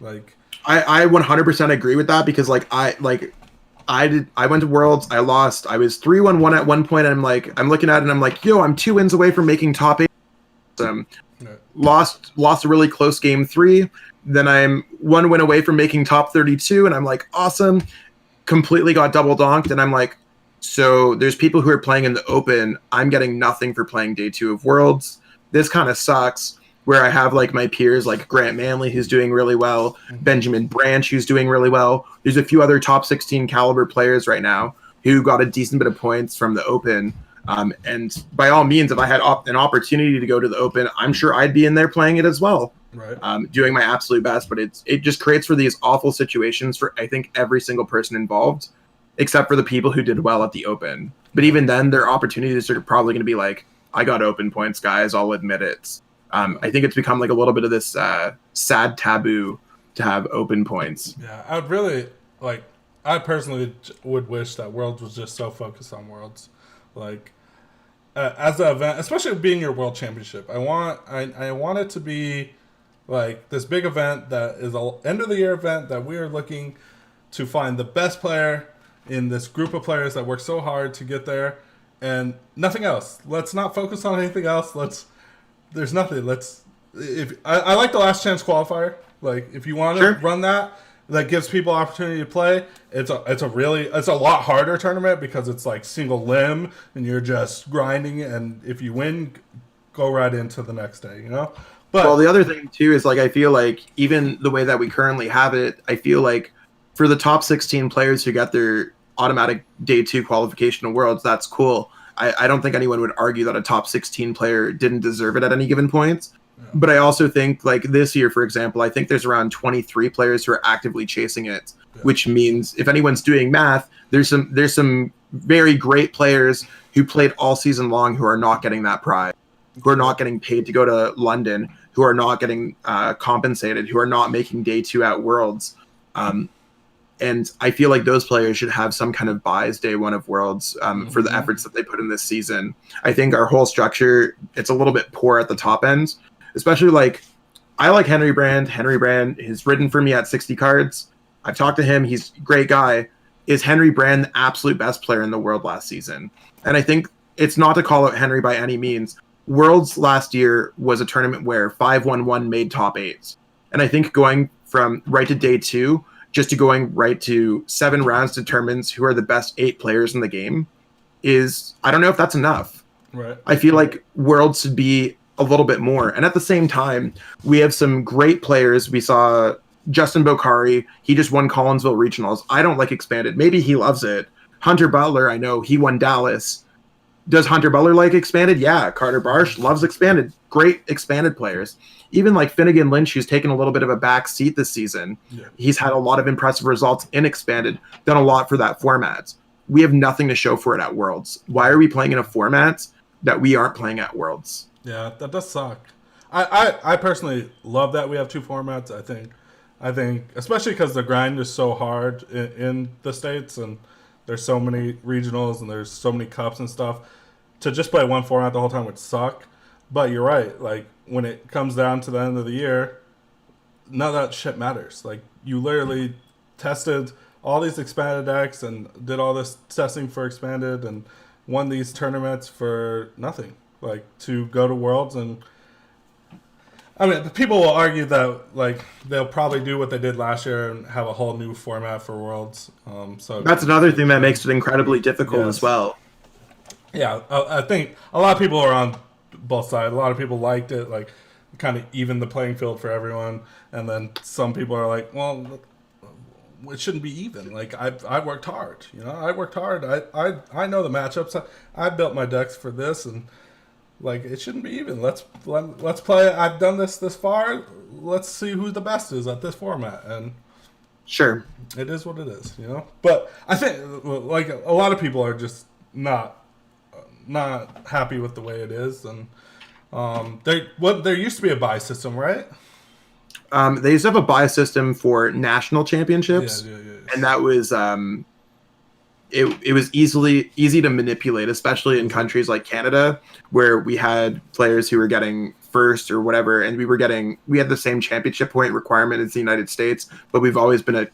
Like, I 100% agree with that, because I went to Worlds, I lost, I was 3-1-1 at one point, and I'm looking at it and I'm like, yo, I'm 2 wins away from making top 8. Lost a really close game 3. Then I'm 1 win away from making top 32, and I'm like, awesome. Completely got double donked, and I'm like, so there's people who are playing in the Open. I'm getting nothing for playing day 2 of Worlds. This kind of sucks. Where I have like my peers like Grant Manley, who's doing really well, Benjamin Branch, who's doing really well. There's a few other top 16 caliber players right now who got a decent bit of points from the Open. And by all means, if I had an opportunity to go to the Open, I'm sure I'd be in there playing it as well. Right. Doing my absolute best, but it just creates for these awful situations for, I think, every single person involved, except for the people who did well at the Open. But even then, their opportunities are probably going to be like, I got Open points, guys, I'll admit it. I think it's become like a little bit of this sad taboo to have Open points. Yeah, I would really like. I personally would wish that Worlds was just so focused on Worlds, like as an event, especially being your World Championship. I want it to be like this big event that is an end of the year event that we are looking to find the best player in this group of players that work so hard to get there, and nothing else. Let's not focus on anything else. There's nothing. I like the last chance qualifier. Like, if you want to run that gives people opportunity to play. It's a lot harder tournament because it's like single limb and you're just grinding. And if you win, go right into the next day. You know. But well, the other thing too is like I feel like even the way that we currently have it, I feel like for the top 16 players who got their automatic day 2 qualification of Worlds, that's cool. I don't think anyone would argue that a top 16 player didn't deserve it at any given point. Yeah. But I also think, like this year, for example, I think there's around 23 players who are actively chasing it. which means if anyone's doing math, there's some very great players who played all season long who are not getting that prize, who are not getting paid to go to London, who are not getting compensated, who are not making day 2 at Worlds. And I feel like those players should have some kind of buys day 1 of Worlds for the efforts that they put in this season. I think our whole structure, it's a little bit poor at the top end, especially like I like Henry Brand. Henry Brand has ridden for me at 60 cards. I've talked to him. He's a great guy. Is Henry Brand the absolute best player in the world last season? And I think it's not to call out Henry by any means. Worlds last year was a tournament where 5-1-1 made top 8s. And I think going from right to day 2 just to going right to 7 rounds determines who are the best 8 players in the game is, I don't know if that's enough. Right. I feel like Worlds should be a little bit more. And at the same time, we have some great players. We saw Justin Bocari. He just won Collinsville Regionals. I don't like Expanded. Maybe he loves it. Hunter Butler, I know he won Dallas. Does Hunter Butler like Expanded? Yeah. Carter Barsh loves Expanded. Great Expanded players. Even like Finnegan Lynch, who's taken a little bit of a back seat this season. Yeah. He's had a lot of impressive results in Expanded, done a lot for that format. We have nothing to show for it at Worlds. Why are we playing in a format that we aren't playing at Worlds? Yeah, that does suck. I personally love that we have 2 formats. I think especially because the grind is so hard in the States, and there's so many regionals and there's so many cups and stuff. To just play one format the whole time would suck. But you're right. Like, when it comes down to the end of the year, none of that shit matters. Like, you literally tested all these expanded decks and did all this testing for expanded and won these tournaments for nothing. Like, to go to Worlds. And I mean, people will argue that, like, they'll probably do what they did last year and have a whole new format for Worlds. So that's another thing that makes it incredibly difficult as well. Yeah, I think a lot of people are on both sides. A lot of people liked it, like, kind of even the playing field for everyone. And then some people are like, well, it shouldn't be even. Like, I worked hard. You know, I worked hard. I know the matchups. I built my decks for this, and like, it shouldn't be even. Let's play. I've done this far. Let's see who the best is at this format. And sure, it is what it is. You know, but I think like a lot of people are just not happy with the way it is, and there used to be a buy system, right? They used to have a buy system for national championships, and that was it was easy to manipulate, especially in countries like Canada, where we had players who were getting first or whatever, and we had the same championship point requirement as the United States, but we've always been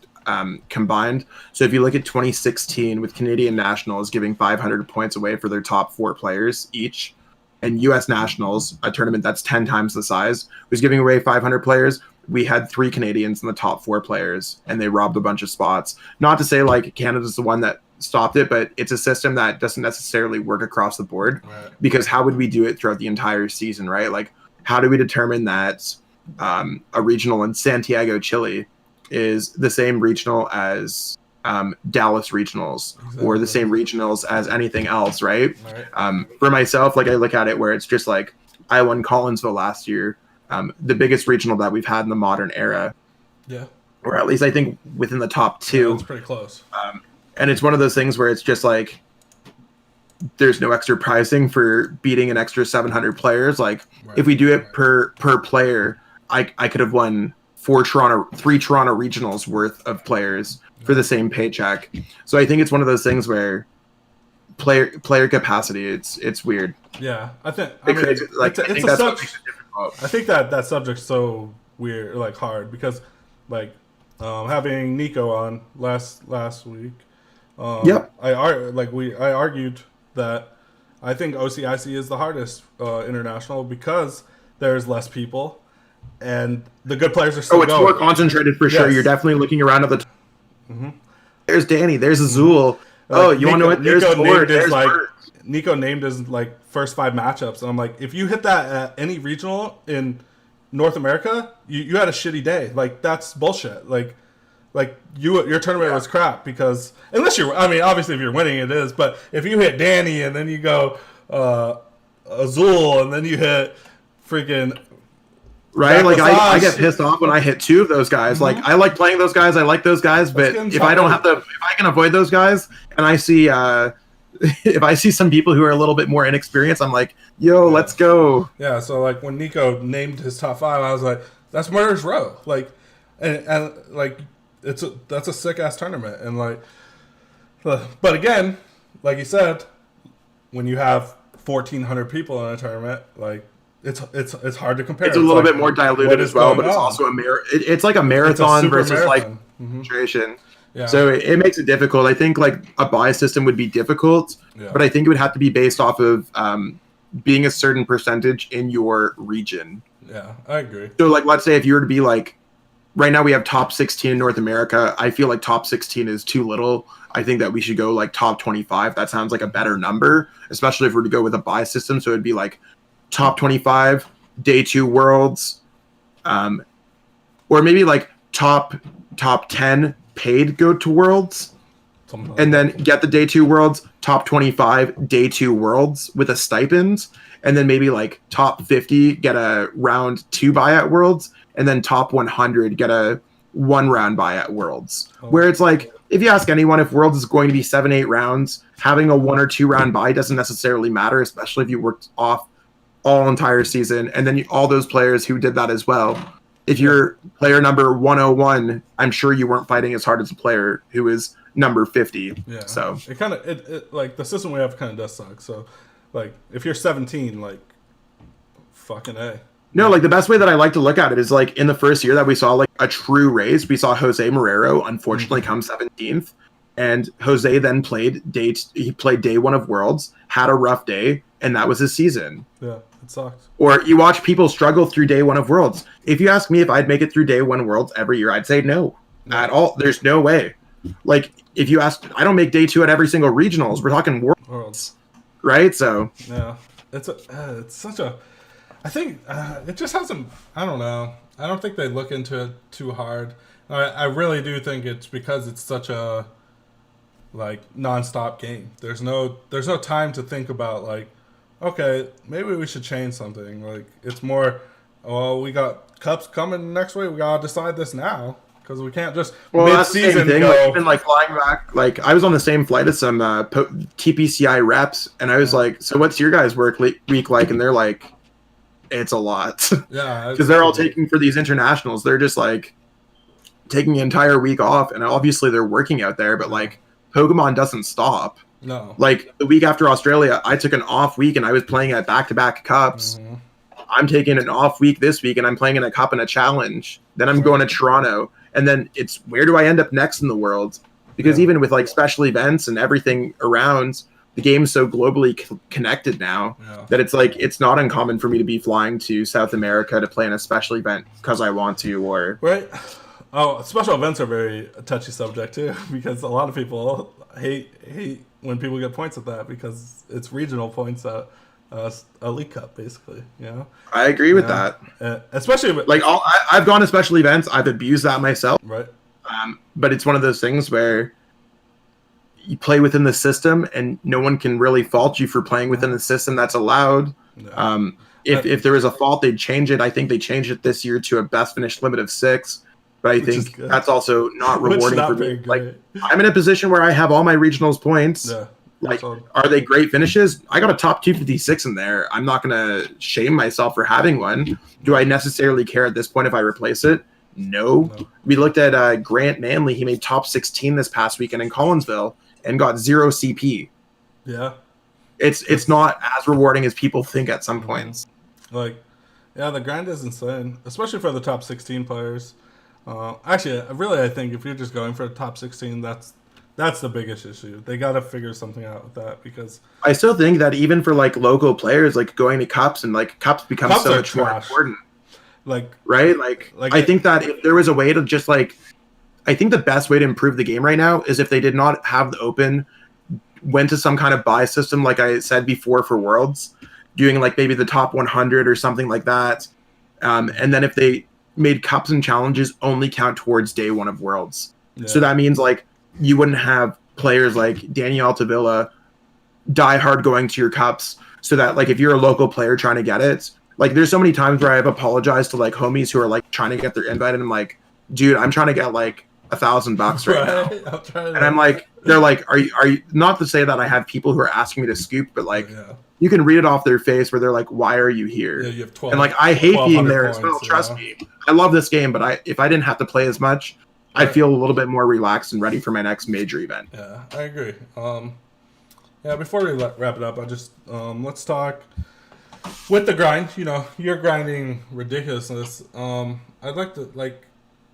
combined. So if you look at 2016 with Canadian Nationals giving 500 points away for their top 4 players each, and US Nationals, a tournament that's 10 times the size, was giving away 500 players. We had 3 Canadians in the top 4 players, and they robbed a bunch of spots. Not to say like Canada's the one that stopped it, but it's a system that doesn't necessarily work across the board. Right. Because how would we do it throughout the entire season, right? Like, how do we determine that a regional in Santiago, Chile is the same regional as Dallas regionals, exactly, or the same regionals as anything else, right? For myself, like, I look at it where it's just like, I won Collinsville last year, the biggest regional that we've had in the modern era. Yeah. Or at least I think within the top 2. Yeah, it's pretty close. And it's one of those things where it's just like, there's no extra pricing for beating an extra 700 players. Like, if we do it per player, I could have won 3 Toronto regionals worth of players for the same paycheck. So I think it's one of those things where player capacity, it's weird. Yeah, I think that subject's so weird, like, hard, because like having Nico on last week, I argued that I think OCIC is the hardest international because there's less people. And the good players are still going. More concentrated for sure. You're definitely looking around at the There's Danny. There's Azul. You want to know what? There's Nico named his like first 5 matchups, and I'm like, if you hit that at any regional in North America, you had a shitty day. Like, that's bullshit. Like your tournament was crap, because unless obviously if you're winning it is, but if you hit Danny and then you go Azul and then you hit freaking right? Zach Like I get Lesage. pissed off when I hit 2 of those guys. Like Mhm. I like playing those guys. I like those guys, but getting if I don't have top to, if I can avoid those guys, and I see if I see some people who are a little bit more inexperienced, I'm like, yo, Yeah. let's go. Yeah, so like when Nico named his top 5, I was like, that's Murder's Row. Like, and like that's a sick ass tournament. And like, but again, like you said, when you have 1,400 people in a tournament, like it's hard to compare. It's a little like, bit more diluted as well, but it's also it's like a marathon super versus marathon. like situation. Yeah. So it makes it difficult. I think like a buy system would be difficult, Yeah. but I think it would have to be based off of being a certain percentage in your region. Yeah, I agree. So like, let's say if you were to be like, right now we have top 16 in North America. I feel like top 16 is too little. I think that we should go like top 25. That sounds like a better number, especially if we're to go with a buy system. So it'd be like top 25, day 2 worlds, or maybe like top 10 paid go to worlds, and then get the day 2 worlds, top 25 day 2 worlds with a stipend, and then maybe like top 50 get a round 2 buy at worlds, and then top 100 get a 1 round buy at worlds. Where it's like, if you ask anyone if worlds is going to be 7-8 rounds, having a 1 or 2 round buy doesn't necessarily matter, especially if you worked off all entire season, and then all those players who did that as well. If you're player number 101, I'm sure you weren't fighting as hard as a player who is number 50. Yeah. So it kind of it like the system we have kind of does suck. So like if you're 17, like fucking A. no, like the best way that I like to look at it is like in the first year that we saw like a true race, we saw Jose Morero unfortunately come 17th, and Jose then played day 1 of Worlds, had a rough day, and that was his season. Yeah, it sucks. Or you watch people struggle through day 1 of Worlds. If you ask me if I'd make it through day 1 Worlds every year, I'd say no, at all. There's no way. Like if you ask, I don't make day 2 at every single regionals. We're talking Worlds, right? So yeah, it's such a. I think it just hasn't. I don't know. I don't think they look into it too hard. I really do think it's because it's such a like nonstop game. There's no time to think about like, okay, maybe we should change something. Like it's more, well, we got cups coming next week. We gotta decide this now because we can't just mid-season thing. go. Like, even like flying back, like I was on the same flight as some TPCI reps, and I was like, "So what's your guys' work week like?" And they're like, "It's a lot." Yeah, because they're all taking for these internationals. They're just like taking an entire week off, and obviously they're working out there, but like Pokemon doesn't stop. No. Like the week after Australia, I took an off week and I was playing at back-to-back cups. Mm-hmm. I'm taking an off week this week and I'm playing in a cup and a challenge. Then I'm going to Toronto, and then it's where do I end up next in the world? Because even with like special events and everything around, the game's so globally connected now that it's like it's not uncommon for me to be flying to South America to play in a special event because I want to, or right. Oh, special events are very a touchy subject too, because a lot of people hate when people get points at that because it's regional points at a League Cup, basically. You know, I agree with that. Especially like I've gone to special events, I've abused that myself, right? But it's one of those things where you play within the system, and no one can really fault you for playing within the system that's allowed. No. If there was a fault, they'd change it. I think they changed it this year to a best finish limit of 6. But I think that's also not rewarding for me. Like I'm in a position where I have all my regionals points. Yeah. Like, are they great finishes? I got a top 256 in there. I'm not gonna shame myself for having one. Do I necessarily care at this point if I replace it? No. We looked at Grant Manley. He made top 16 this past weekend in Collinsville and got 0 CP. Yeah. It's not as rewarding as people think at some points. Like, yeah, the grind is insane, especially for the top 16 players. Actually, really, I think if you're just going for a top 16, that's the biggest issue. They got to figure something out with that because I still think that even for like local players, like going to cups and like cups become so much more important. Like right, like I think that if there was a way to just like, I think the best way to improve the game right now is if they did not have the open, went to some kind of buy system, like I said before for Worlds, doing like maybe the top 100 or something like that, and then if they made cups and challenges only count towards day 1 of Worlds. Yeah. So that means like you wouldn't have players like Daniel Altavilla die hard going to your cups, so that like if you're a local player trying to get it, Like, there's so many times where I've apologized to like homies who are like trying to get their invite, and I'm like, dude, I'm trying to get like $1,000 right now. I'm trying And I'm like, they're like, are you not to say that I have people who are asking me to scoop, but like, you can read it off their face where they're like, why are you here? Yeah, you have 12, and like, I hate being there points, as well. Trust me, I love this game, but if I didn't have to play as much, I'd feel a little bit more relaxed and ready for my next major event. Yeah, I agree. Yeah, before we wrap it up, I just let's talk with the grind. You know, you're grinding ridiculousness. I'd like to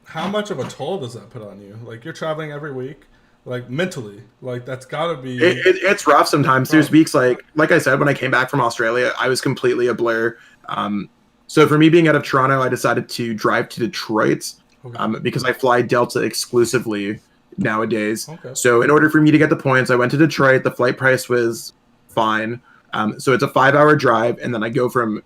how much of a toll does that put on you? Like, you're traveling every week, like mentally, like that's got to be. It's rough sometimes. There's weeks like I said, when I came back from Australia, I was completely a blur. So for me being out of Toronto, I decided to drive to Detroit because I fly Delta exclusively nowadays. Okay. So in order for me to get the points, I went to Detroit. The flight price was fine. So it's a 5-hour drive, and then I go from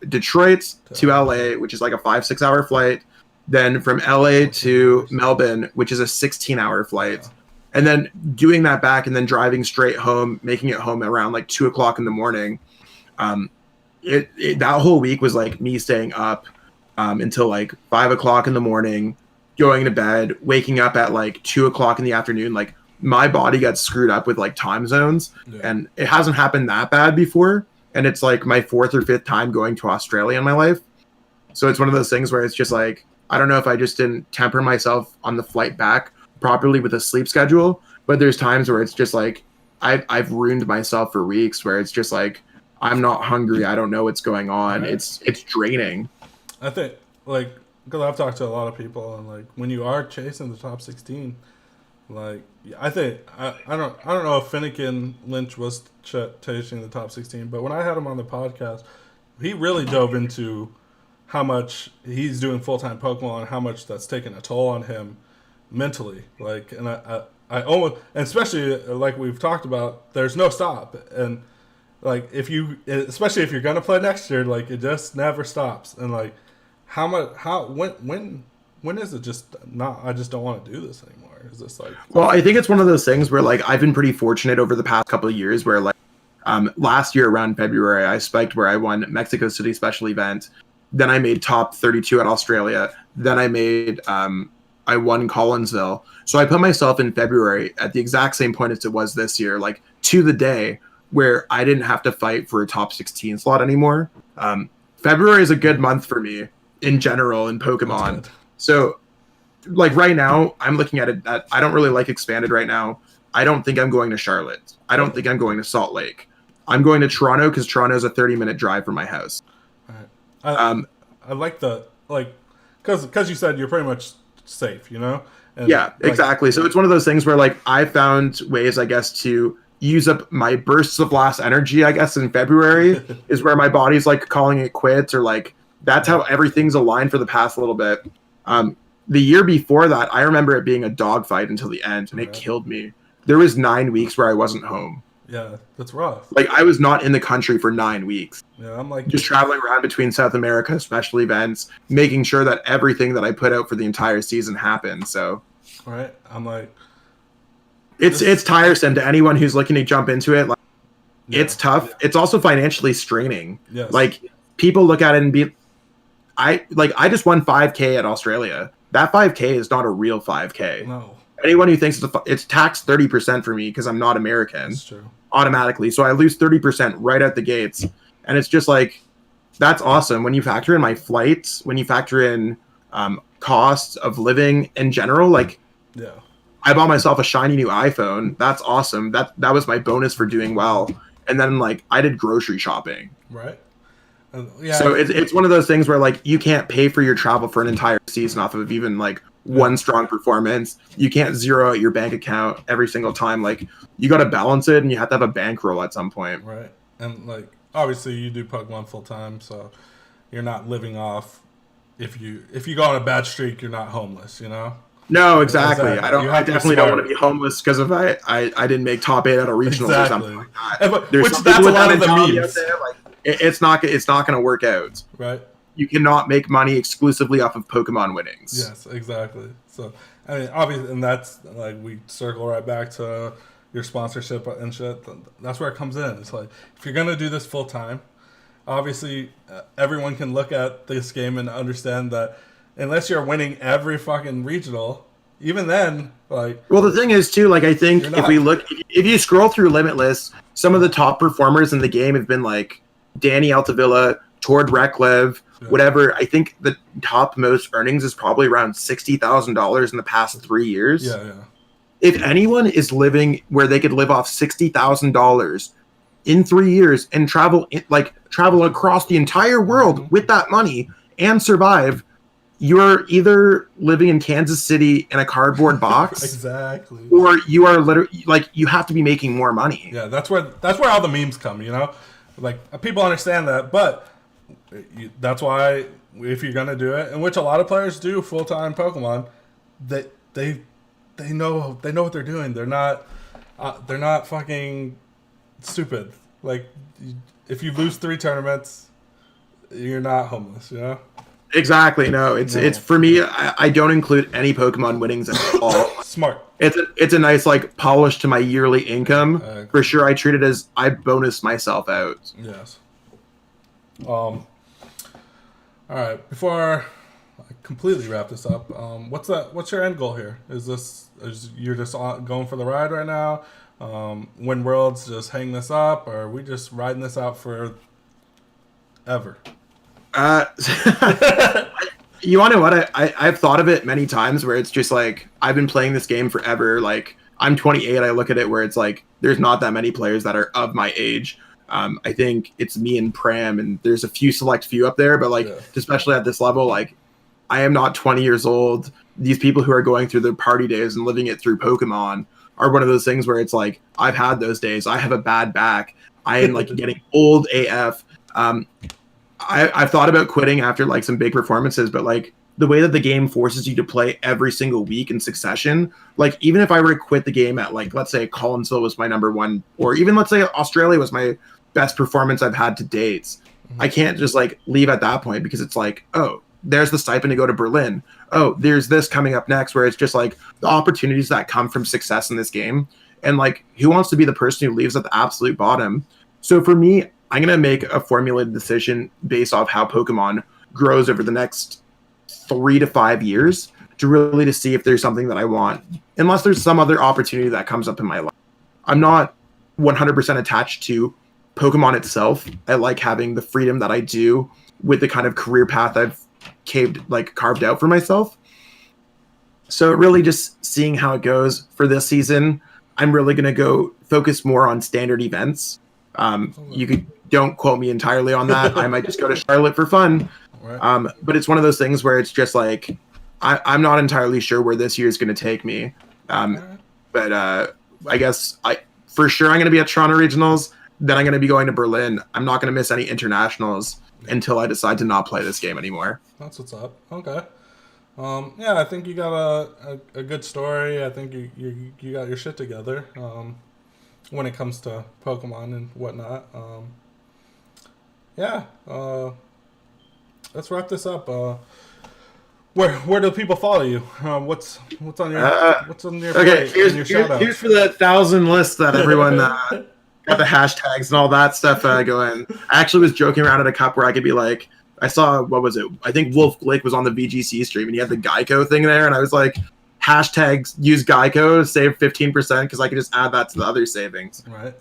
Detroit to LA, which is like a 5-6 hour flight. Then from LA to Melbourne, which is a 16-hour flight. And then doing that back and then driving straight home, making it home around like 2 o'clock in the morning. That whole week was like me staying up until like 5 o'clock in the morning, going to bed, waking up at like 2 o'clock in the afternoon. Like, my body got screwed up with like time zones, and it hasn't happened that bad before. And it's like my 4th or 5th time going to Australia in my life. So it's one of those things where it's just like, I don't know if I just didn't temper myself on the flight back properly with a sleep schedule, but there's times where it's just like, I've ruined myself for weeks where it's just like, I'm not hungry. I don't know what's going on. Right. It's draining. I think, like, because I've talked to a lot of people, and like, when you are chasing the top 16, like, I think I don't know if Finnegan Lynch was chasing the top 16, but when I had him on the podcast, he really dove into how much he's doing full-time Pokemon, how much that's taken a toll on him mentally. Like, and I almost, and especially like we've talked about, there's no stop, and like especially if you're gonna play next year, like, it just never stops. And like, when is it just not? I just don't want to do this anymore. Is this like? Well, I think it's one of those things where like I've been pretty fortunate over the past couple of years where like last year around February I spiked where I won Mexico City special event. Then I made top 32 at Australia. Then I won Collinsville. So I put myself in February at the exact same point as it was this year, like to the day, where I didn't have to fight for a top 16 slot anymore. February is a good month for me in general in Pokemon. So like right now, I'm looking at it that I don't really like Expanded right now. I don't think I'm going to Charlotte. I don't think I'm going to Salt Lake. I'm going to Toronto because Toronto is a 30-minute drive from my house. I like because you said you're pretty much safe, you know? And yeah, exactly. So it's one of those things where like I found ways, I guess, to use up my bursts of lost energy, I guess, in February is where my body's like calling it quits, or like that's how everything's aligned for the past little bit. The year before that, I remember it being a dogfight until the end, and it killed me. There was 9 weeks where I wasn't home. Yeah, that's rough. Like, I was not in the country for 9 weeks. Yeah, I'm like just traveling around between South America, special events, making sure that everything that I put out for the entire season happened. So, all right, I'm like, it's tiresome to anyone who's looking to jump into it. Like, it's tough. Yeah. It's also financially straining. Yes. Like, people look at it and be, I just won 5K at Australia. That 5K is not a real 5K. No. Anyone who thinks it's taxed 30% for me because I'm not American. That's true. Automatically. So I lose 30% right out the gates. And it's just like, that's awesome. When you factor in my flights, when you factor in costs of living in general, like, yeah, I bought myself a shiny new iPhone. That's awesome. That was my bonus for doing well. And then like I did grocery shopping. Right. Yeah. So it's one of those things where like you can't pay for your travel for an entire season off of even like one strong performance. You can't zero out your bank account every single time. Like, you got to balance it, and you have to have a bankroll at some point. Right. And like obviously you do Pokemon full time, so you're not living off. If you go on a bad streak, you're not homeless. You know. No, exactly. I definitely don't want to be homeless because if I didn't make top 8 at a regional or something like that. There's that's a lot of the memes. There, like, it's not going to work out. Right. You cannot make money exclusively off of Pokemon winnings. Yes, exactly. So I mean, obviously, and that's like we circle right back to your sponsorship and shit. That's where it comes in. It's like if you're gonna do this full time, obviously everyone can look at this game and understand that unless you're winning every fucking regional, even then, like, Well, the thing is too, like I think You're if not. we look, if you scroll through Limitless, some of the top performers in the game have been like Danny Altavilla, Tord Reklev, whatever. I think the top most earnings is probably around $60,000 in the past 3 years. yeah. If anyone is living where they could live off $60,000 in 3 years and travel across the entire world with that money and survive, you're either living in Kansas City in a cardboard box, Exactly. or you are literally like you have to be making more money. Yeah, that's where all the memes come. You know, like people understand that, but that's why if you're gonna do it, and which a lot of players do full time Pokemon, that they know what they're doing. They're not fucking stupid. Like if you lose 3 tournaments, you're not homeless. You know. Exactly. No, it's for me. I don't include any Pokemon winnings at all. Smart. It's a nice like polish to my yearly income. For sure, I treat it as I bonus myself out. Yes. All right. Before I completely wrap this up, what's your end goal here? Is you're just going for the ride right now? Win Worlds, just hang this up, or are we just riding this out for ever? You want to know what? I've thought of it many times where it's just like I've been playing this game forever. Like I'm 28. I look at it where it's like there's not that many players that are of my age. I think it's me and Pram, and there's a select few up there, but like especially at this level, like I am not 20 years old. These people who are going through their party days and living it through Pokemon are one of those things where it's like I've had those days. I have a bad back. I am like getting old AF. I've thought about quitting after like some big performances, but like the way that the game forces you to play every single week in succession, like even if I were to quit the game at like, let's say Collinsville was my number one, or even let's say Australia was my best performance I've had to date, I can't just like leave at that point because it's like, oh, there's the stipend to go to Berlin. Oh, there's this coming up next, where it's just like the opportunities that come from success in this game. And like, who wants to be the person who leaves at the absolute bottom? So for me, I'm going to make a formulated decision based off how Pokemon grows over the next 3 to 5 years to see if there's something that I want, unless there's some other opportunity that comes up in my life. I'm not 100% attached to Pokemon itself. I like having the freedom that I do with the kind of career path I've carved out for myself. So really just seeing how it goes for this season. I'm really going to go focus more on standard events. Don't quote me entirely on that. I might just go to Charlotte for fun. Right. But it's one of those things where it's just like, I'm not entirely sure where this year is going to take me. But I guess for sure I'm going to be at Toronto Regionals. Then I'm going to be going to Berlin. I'm not going to miss any internationals until I decide to not play this game anymore. That's what's up. Okay. Yeah, I think you got a good story. I think you got your shit together when it comes to Pokemon and whatnot. Let's wrap this up. Where do people follow you? What's on your okay? Here's here's for the 1,000 list that everyone got the hashtags and all that stuff going. I actually was joking around at a cup where I could be like, I saw, what was it? I think Wolf Blake was on the VGC stream and he had the Geico thing there, and I was like, hashtags use Geico, save 15% because I could just add that to the other savings. Right.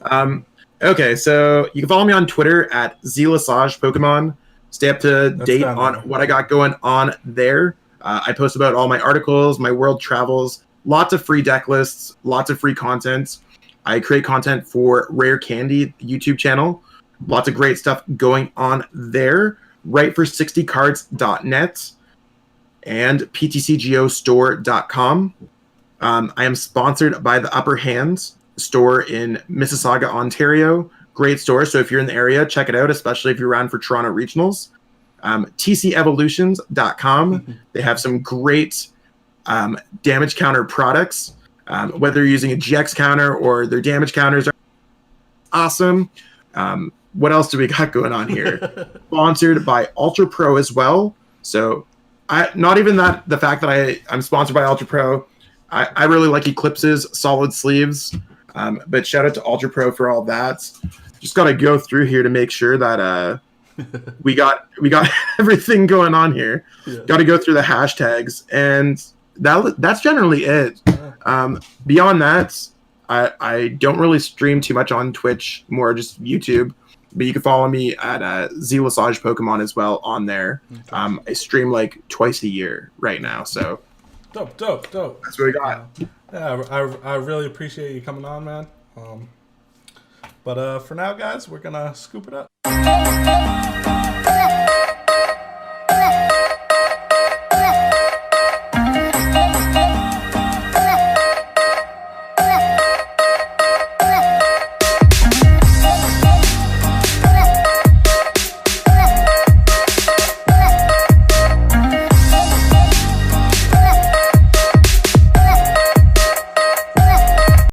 Okay, so you can follow me on Twitter at Lesage Pokemon. Stay up to date on what I got going on there. I post about all my articles, my world travels, lots of free deck lists, lots of free content. I create content for Rare Candy YouTube channel. Lots of great stuff going on there. Write for 60cards.net and ptcgostore.com. I am sponsored by the Upper Hand store in Mississauga, Ontario. Great store. So if you're in the area, check it out, especially if you're around for Toronto Regionals. tcevolutions.com. They have some great damage counter products. Whether you're using a GX counter or their damage counters are awesome. What else do we got going on here? Sponsored by Ultra Pro as well. So not even the fact that I'm sponsored by Ultra Pro. I really like Eclipse's solid sleeves. But shout out to Ultra Pro for all that. Just got to go through here to make sure that we got everything going on here. Yeah. Got to go through the hashtags, and that's generally it. Beyond that, I don't really stream too much on Twitch, more just YouTube. But you can follow me at Lesage Pokemon as well on there. Okay. I stream like twice a year right now, so Dope. that's what we got. Yeah, I really appreciate you coming on, man. But for now, guys, we're gonna scoop it up.